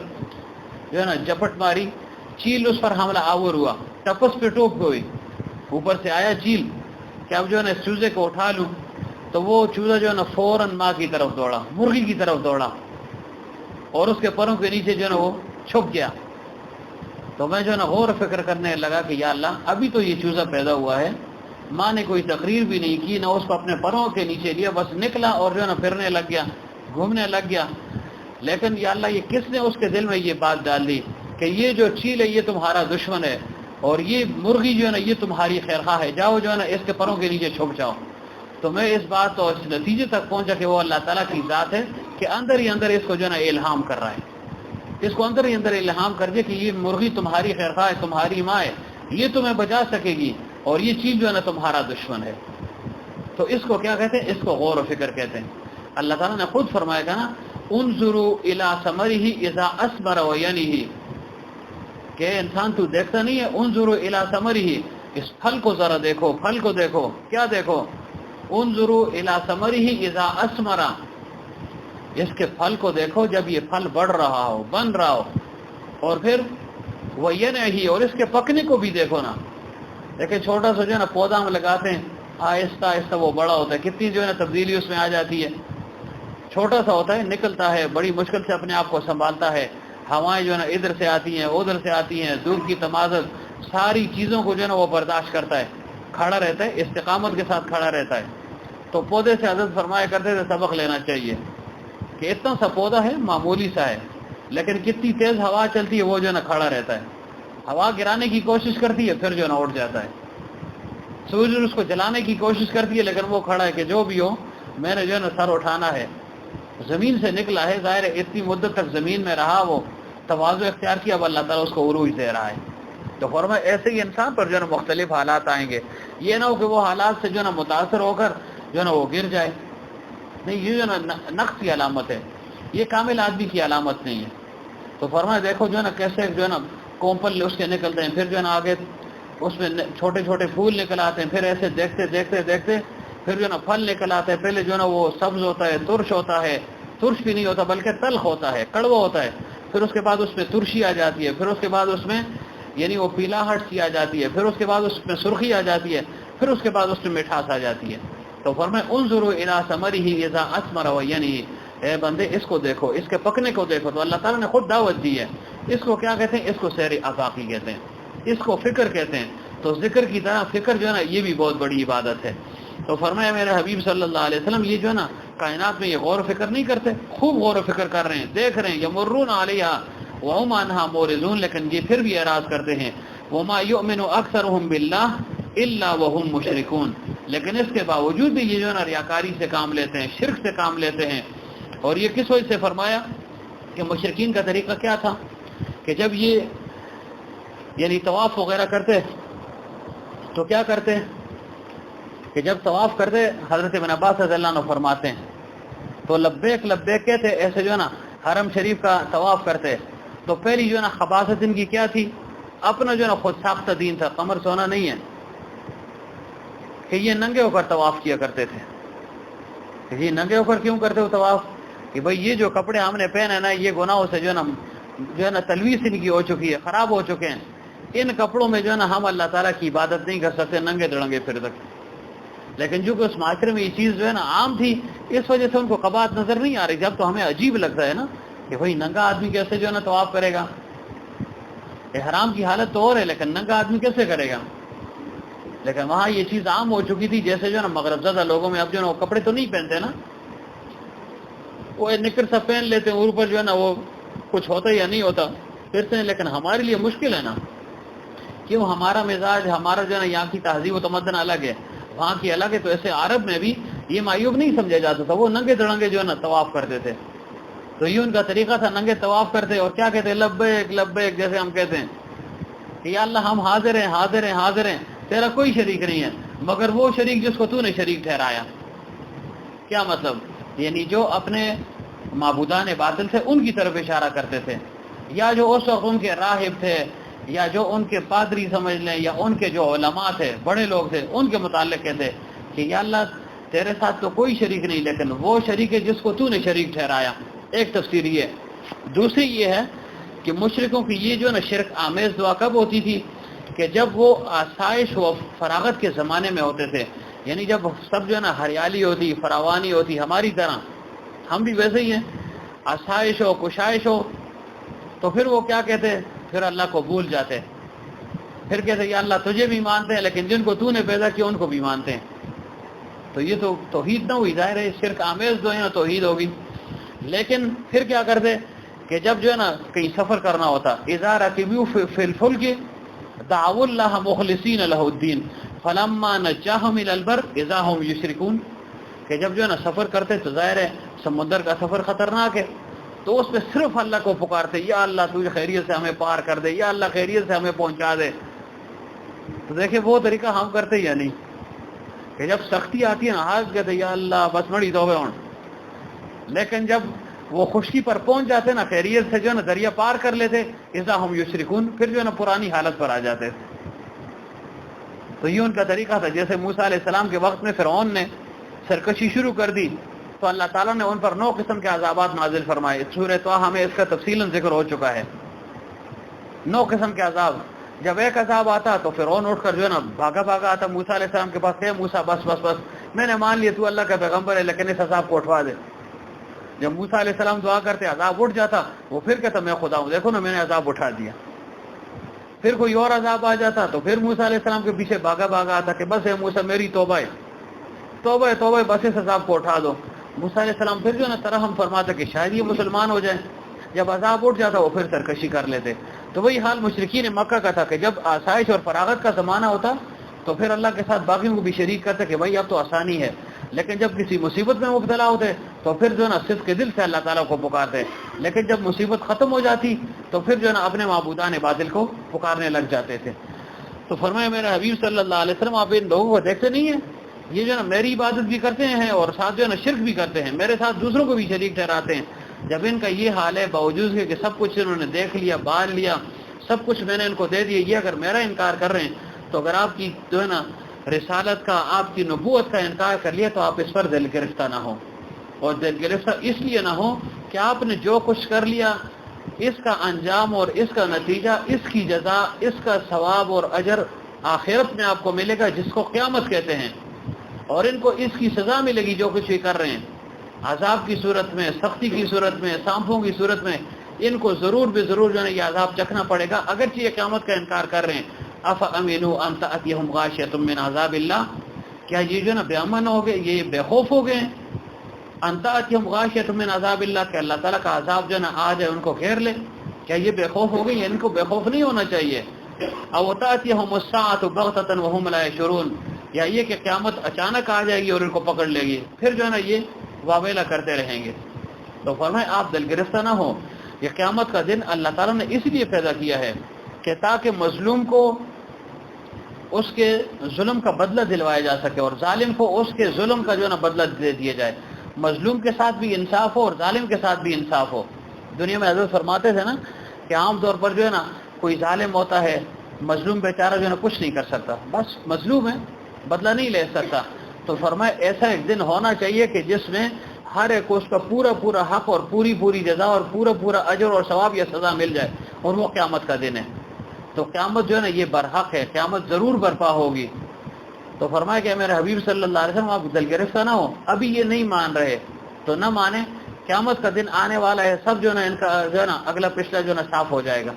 جو ہے نا جپٹ ماری، چیل اس پر حملہ آور ہوا، ٹپس پہ ٹوپ ہوئی، اوپر سے آیا چیل کہ اب جو ہے نا اس چوزے کو اٹھا لوں، تو وہ چوزا جو ہے نا فوراً ماں کی طرف دوڑا، مرغی کی طرف دوڑا، اور اس کے پروں کے نیچے جو ہے نا وہ چھپ گیا۔ تو میں جو ہے نا غور و فکر کرنے لگا کہ یا اللہ، ابھی تو یہ چوزا پیدا ہوا ہے، ماں نے کوئی تقریر بھی نہیں کی، نہ اس کو اپنے پروں کے نیچے لیا، بس نکلا اور جو ہے نا پھرنے لگ گیا، گھومنے لگ گیا، لیکن یا اللہ یہ کس نے اس کے دل میں یہ بات ڈال دی کہ یہ جو چیل ہے یہ تمہارا دشمن ہے، اور یہ مرغی جو ہے نا یہ تمہاری خیرخواہ ہے، جاؤ جو ہے نا اس کے پروں کے نیچے چھپ جاؤ۔ تو میں اس بات اور اس نتیجے تک پہنچا کہ وہ اللہ تعالیٰ کی ذات ہے کہ اندر ہی اندر اس کو جو ہے نا الہام کر رہا ہے، اس کو اندر ہی اندر الہام کر دے کہ یہ مرغی تمہاری خیرخواہ ہے، تمہاری ماں ہے، یہ تمہیں بچا سکے گی، اور یہ چیز جو ہے نا تمہارا دشمن ہے۔ تو اس کو کیا کہتے ہیں؟ اس کو غور و فکر کہتے ہیں۔ اللہ تعالیٰ نے خود فرمایا گا نا انظروا الی ثمرہ اذا اثمر وینہ، کہ انسان تو دیکھتا نہیں ہے، انظروا الی ثمرہ، اس پھل کو ذرا دیکھو، پھل کو دیکھو، کیا دیکھو؟ انظروا الی ثمرہ اذا اثمر، اس کے پھل کو دیکھو جب یہ پھل بڑھ رہا ہو، بن رہا ہو، اور پھر وینہ، اور اس کے پکنے کو بھی دیکھو نا۔ لیکن چھوٹا سا جو ہے نا پودا ہم لگاتے ہیں، آہستہ آہستہ وہ بڑا ہوتا ہے، کتنی جو ہے نا تبدیلی اس میں آ جاتی ہے، چھوٹا سا ہوتا ہے، نکلتا ہے، بڑی مشکل سے اپنے آپ کو سنبھالتا ہے، ہوائیں جو ہے نا ادھر سے آتی ہیں ادھر سے آتی ہیں، دھوپ کی تمازت، ساری چیزوں کو جو ہے نا وہ برداشت کرتا ہے، کھڑا رہتا ہے، استقامت کے ساتھ کھڑا رہتا ہے۔ تو پودے سے حضرت فرمایا کرتے تھے سبق لینا چاہیے کہ اتنا سا پودا ہے، معمولی سا ہے، لیکن کتنی تیز ہوا چلتی ہے، وہ جو ہے نا کھڑا رہتا ہے، ہوا گرانے کی کوشش کرتی ہے، پھر جو ہے نا اٹھ جاتا ہے، سورج اس کو جلانے کی کوشش کرتی ہے، لیکن وہ کھڑا ہے کہ جو بھی ہو میں نے جو ہے نا سر اٹھانا ہے، زمین سے نکلا ہے، ظاہر ہے اتنی مدت تک زمین میں رہا، وہ تواضع اختیار کیا، اب اللہ تعالیٰ اس کو عروج دے رہا ہے۔ تو فرمایا ایسے ہی انسان پر جو ہے نا مختلف حالات آئیں گے، یہ نہ ہو کہ وہ حالات سے جو ہے نا متاثر ہو کر جو ہے نا وہ گر جائے، نہیں، یہ جو ہے نا نقص کی علامت ہے، یہ کامل آدمی کی علامت نہیں ہے۔ تو فرمایا دیکھو جو ہے نا کیسے جو ہے نا کومپل اس کے نکلتے ہیں، پھر جو ہے نا آگے اس میں چھوٹے چھوٹے پھول نکل آتے ہیں، پھر ایسے دیکھتے دیکھتے دیکھتے پھر جو ہے نا پھل نکل آتے ہیں، پہلے جو ہے نا وہ سبز ہوتا ہے، ترش ہوتا ہے، ترش بھی نہیں ہوتا بلکہ تلخ ہوتا ہے، کڑوا ہوتا ہے، پھر اس کے بعد اس میں ترشی آ جاتی ہے، پھر اس کے بعد اس میں یعنی وہ پیلاہٹ سی آ جاتی ہے، پھر اس کے بعد اس میں سرخی آ جاتی ہے، پھر اس کے بعد اس میں مٹھاس آ جاتی ہے۔ تو فرمایا انظروا الی ثمرہ اذا اثمر وینہ، اے بندے اس کو دیکھو، اس کے پکنے کو دیکھو۔ تو اللہ تعالیٰ نے خود دعوت دی ہے، اس کو کیا کہتے ہیں؟ اس کو سیر افاقی کہتے ہیں، اس کو فکر کہتے ہیں۔ تو ذکر کی طرح فکر جو ہے نا یہ بھی بہت بڑی عبادت ہے۔ تو فرمایا میرے حبیب صلی اللہ علیہ وسلم یہ جو ہے نا کائنات میں یہ غور و فکر نہیں کرتے، خوب غور و فکر کر رہے ہیں، دیکھ رہے ہیں، یمرون علیہا وہم عنہا معرضون، لیکن یہ پھر بھی اعراض کرتے ہیں، وما یؤمن اکثرهم باللہ الا وهم مشرکون، لیکن اس کے باوجود بھی یہ جو ہے نا ریاکاری سے کام لیتے ہیں، شرک سے کام لیتے ہیں۔ اور یہ کس وجہ سے فرمایا کہ مشرکین کا طریقہ کیا تھا کہ جب یہ یعنی طواف وغیرہ کرتے تو کیا کرتے کہ جب طواف کرتے، حضرت ابن عباس رضی اللہ عنہ فرماتے ہیں تو لبیک لبیک کہتے، ایسے جو ہے نا حرم شریف کا طواف کرتے، تو پہلی جو ہے نا خباثت ان کی کیا تھی؟ اپنا جو ہے نا خود ساختہ دین تھا، قمر سونا نہیں ہے، کہ یہ ننگے ہو کر طواف کیا کرتے تھے۔ کہ یہ ننگے ہو کر کیوں کرتے ہو طواف؟ کہ بھئی یہ جو کپڑے ہم نے پہنے نا یہ گناہوں سے جو ہے نا تلویث ان کی ہو چکی ہے، خراب ہو چکے ہیں، ان کپڑوں میں جو ہے نا ہم اللہ تعالیٰ کی عبادت نہیں کر سکتے، ننگے دڑنگے پھر تک۔ لیکن جو کہ اس معاشرے میں یہ چیز جو ہے نا عام تھی، اس وجہ سے ان کو قباحت نظر نہیں آ رہی۔ جب تو ہمیں عجیب لگتا ہے نا کہ بھئی ننگا آدمی کیسے جو ہے نا طواف کرے گا، احرام کی حالت تو اور ہے لیکن ننگا آدمی کیسے کرے گا؟ لیکن وہاں یہ چیز عام ہو چکی تھی، جیسے جو ہے نا مغرب زدہ لوگوں میں اب جو ہے نا وہ کپڑے تو نہیں پہنتے نا، وہ نکر سب پہن لیتے ہیں، اوپر جو ہے نا وہ کچھ ہوتا یا نہیں ہوتا پھرتے ہیں، لیکن ہمارے لیے مشکل ہے نا، کیوں؟ ہمارا مزاج، ہمارا جو ہے نا یہاں کی تہذیب و تمدن الگ ہے، وہاں کی الگ ہے۔ تو ایسے عرب میں بھی یہ معیوب نہیں سمجھا جاتا تھا، وہ ننگے دڑنگے جو ہے نا طواف کرتے تھے۔ تو یہ ان کا طریقہ تھا، ننگے طواف کرتے اور کیا کہتے لبیک لبیک، جیسے ہم کہتے ہیں کہ یا اللہ ہم حاضر ہیں حاضر ہیں حاضر ہیں، تیرا کوئی شریک نہیں ہے مگر وہ شریک جس کو تو نے شریک ٹھہرایا۔ کیا مطلب؟ یعنی جو اپنے معبودان باطل تھے ان کی طرف اشارہ کرتے تھے، یا جو اس وقت ان کے راہب تھے، یا جو ان کے پادری سمجھ لیں، یا ان کے جو علماء تھے، بڑے لوگ تھے، ان کے متعلق کہتے کہ یا اللہ تیرے ساتھ تو کوئی شریک نہیں، لیکن وہ شریک ہے جس کو تو نے شریک ٹھہرایا۔ ایک تفسیر یہ ہے۔ دوسری یہ ہے کہ مشرکوں کی یہ جو نا شرک آمیز دعا کب ہوتی تھی کہ جب وہ آسائش و فراغت کے زمانے میں ہوتے تھے، یعنی جب سب جو ہے نا ہریالی ہوتی، فراوانی ہوتی، ہماری طرح ہم بھی ویسے ہی ہیں، آسائش ہو کشائش ہو، تو پھر وہ کیا کہتے، پھر اللہ کو بھول جاتے، پھر کہتے یا اللہ تجھے بھی مانتے ہیں لیکن جن کو تو نے پیدا کیا ان کو بھی مانتے ہیں۔ تو یہ تو توحید نہ ہوئی، ظاہر ہے شرک آمیز جو ہے نا توحید ہوگی۔ لیکن پھر کیا کرتے کہ جب جو ہے نا کہیں سفر کرنا ہوتا، اذا رکبوا فی الفلک دعوا اللہ مخلصین لہ الدین فلما نجاہم الی البر اذا هم یشرکون، کہ جب جو ہے نا سفر کرتے تو ظاہر ہے سمندر کا سفر خطرناک ہے، تو اس میں صرف اللہ کو پکارتے، یا اللہ تو خیریت سے ہمیں پار کر دے، یا اللہ خیریت سے ہمیں پہنچا دے۔ تو دیکھیں وہ طریقہ ہم کرتے یا نہیں کہ جب سختی آتی ہے نا ہاتھ کہتے یا اللہ بس مڑی توبہ ہوں، لیکن جب وہ خشکی پر پہنچ جاتے نا خیریت سے جو ہے نا دریا پار کر لیتے، اذا هم یشرکون، پھر جو ہے نا پرانی حالت پر آ جاتے تھے۔ تو یہ ان کا طریقہ تھا۔ جیسے موسیٰ علیہ السلام کے وقت میں فرعون نے سرکشی شروع کر دی تو اللہ تعالیٰ نے ان پر 9 قسم کے عذابات نازل فرمائے۔ سورہ طٰہٰ میں اس کا تفصیلاً ذکر ہو چکا ہے۔ 9 قسم کے عذاب۔ جب ایک عذاب آتا تو فرعون اٹھ کر جو ہے نا بھاگا بھاگا آتا موسیٰ علیہ السلام کے پاس، کہ موسیٰ بس بس بس میں نے مان لیا تو اللہ کا پیغمبر ہے، لیکن اس عذاب کو اٹھوا دے۔ جب موسیٰ علیہ السلام دعا کرتے عذاب اٹھ جاتا، وہ پھر کہتا میں خدا ہوں، دیکھو نا میں نے عذاب اٹھا دیا۔ پھر کوئی اور عذاب آ جاتا تو پھر موسیٰ علیہ السلام کے پیچھے بھاگا بھاگا آتا کہ بس ہے موسیٰ میری توبہ ہے، توبہ ہے توبہ ہے، بس اس عذاب کو اٹھا دو۔ موسیٰ علیہ السلام پھر جو ہے نا ترحم فرماتا کہ شاید یہ مسلمان ہو جائیں۔ جب عذاب اٹھ جاتا وہ پھر سرکشی کر لیتے۔ تو وہی حال مشرکین مکہ کا تھا کہ جب آسائش اور فراغت کا زمانہ ہوتا تو پھر اللہ کے ساتھ باقیوں کو بھی شریک کرتے کہ بھائی اب تو آسانی ہے، لیکن جب کسی مصیبت میں مبتلا ہوتے تو پھر جو ہے نا صدق کے دل سے اللہ تعالیٰ کو پکارتے، لیکن جب مصیبت ختم ہو جاتی تو پھر جو ہے نا اپنے معبودان باطل کو پکارنے لگ جاتے تھے۔ تو فرمایا میرے حبیب صلی اللہ علیہ وسلم آپ ان لوگوں کو دیکھتے نہیں ہیں، یہ جو ہے نا میری عبادت بھی کرتے ہیں اور ساتھ جو ہے نا شرک بھی کرتے ہیں، میرے ساتھ دوسروں کو بھی شریک ٹھہراتے ہیں۔ جب ان کا یہ حال ہے، باوجود کہ سب کچھ انہوں نے دیکھ لیا، بال لیا، سب کچھ میں نے ان کو دے دیا، یہ اگر میرا انکار کر رہے ہیں تو اگر آپ کی جو ہے نا رسالت کا، آپ کی نبوت کا انکار کر لیا تو آپ اس پر دل گرفتہ نہ ہو، اور دل گرفتہ اس لیے نہ ہو کہ آپ نے جو کچھ کر لیا اس کا انجام اور اس کا نتیجہ، اس کی جزا، اس کا ثواب اور اجر آخرت میں آپ کو ملے گا، جس کو قیامت کہتے ہیں، اور ان کو اس کی سزا ملے گی جو کچھ بھی کر رہے ہیں، عذاب کی صورت میں، سختی کی صورت میں، سانپوں کی صورت میں، ان کو ضرور بے ضرور جو ہے یہ عذاب چکھنا پڑے گا، اگرچہ یہ قیامت کا انکار کر رہے ہیں۔ افامنوا ان تأتیہم غاشیۃ من عذاب اللہ، کیا یہ جو ہے نا بے امن ہو گئے، یہ بے خوف ہو گئے ہیں؟ ان تأتیہم غاشیۃ من عذاب اللہ، کہ اللہ تعالیٰ کا عذاب جو ہے نا آ جائے ان کو گھیر لے، کیا یہ بے خوف ہو گئی؟ ان کو بے خوف نہیں ہونا چاہیے۔ او تأتیہم الساعۃ بغتۃ وہم لا یشعرون، یا یہ کہ قیامت اچانک آ جائے گی اور ان کو پکڑ لے گی، پھر جو ہے نا یہ واویلا کرتے رہیں گے۔ تو فرمائے آپ دل گرفتہ نہ ہو، یہ قیامت کا دن اللہ تعالیٰ نے اس لیے پیدا کیا ہے کہ تاکہ مظلوم کو اس کے ظلم کا بدلہ دلوایا جا سکے، اور ظالم کو اس کے ظلم کا جو ہے نا بدلہ دے دیا جائے، مظلوم کے ساتھ بھی انصاف ہو اور ظالم کے ساتھ بھی انصاف ہو۔ دنیا میں حضرت فرماتے تھے نا کہ عام طور پر جو ہے نا کوئی ظالم ہوتا ہے، مظلوم بیچارہ جو ہے نا کچھ نہیں کر سکتا، بس مظلوم ہے، بدلہ نہیں لے سکتا۔ تو فرمائے ایسا ایک دن ہونا چاہیے کہ جس میں ہر ایک کو اس کا پورا پورا حق اور پوری پوری جزا اور پورا پورا اجر اور ثواب یا سزا مل جائے، اور وہ قیامت کا دن ہے۔ تو قیامت جو ہے نا یہ برحق ہے، قیامت ضرور برپا ہوگی۔ تو فرمایا کہ میرے حبیب صلی اللہ علیہ وسلم آپ دل گرفتہ نہ ہو، ابھی یہ نہیں مان رہے تو نہ مانیں، قیامت کا دن آنے والا ہے، سب جو ہے نا ان کا جو ہے نا اگلا پچھلا جو ہے نا صاف ہو جائے گا،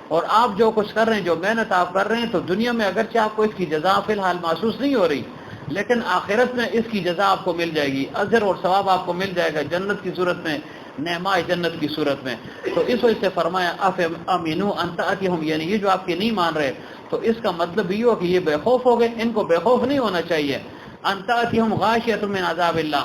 اور آپ جو کچھ کر رہے ہیں، جو محنت آپ کر رہے ہیں، تو دنیا میں اگرچہ آپ کو اس کی جزا فی الحال محسوس نہیں ہو رہی، لیکن آخرت میں اس کی جزا آپ کو مل جائے گی، اجر اور ثواب آپ کو مل جائے گا، جنت کی صورت میں، نعمائے جنت کی صورت میں۔ تو اس وجہ سے فرمایا افامنوا ان تأتیہم، یعنی یہ جو آپ کے نہیں مان رہے، تو اس کا مطلب یہ ہو کہ یہ بے خوف ہو گئے، ان کو بے خوف نہیں ہونا چاہیے۔ ان تأتیہم غاشیۃ من عذاب اللہ،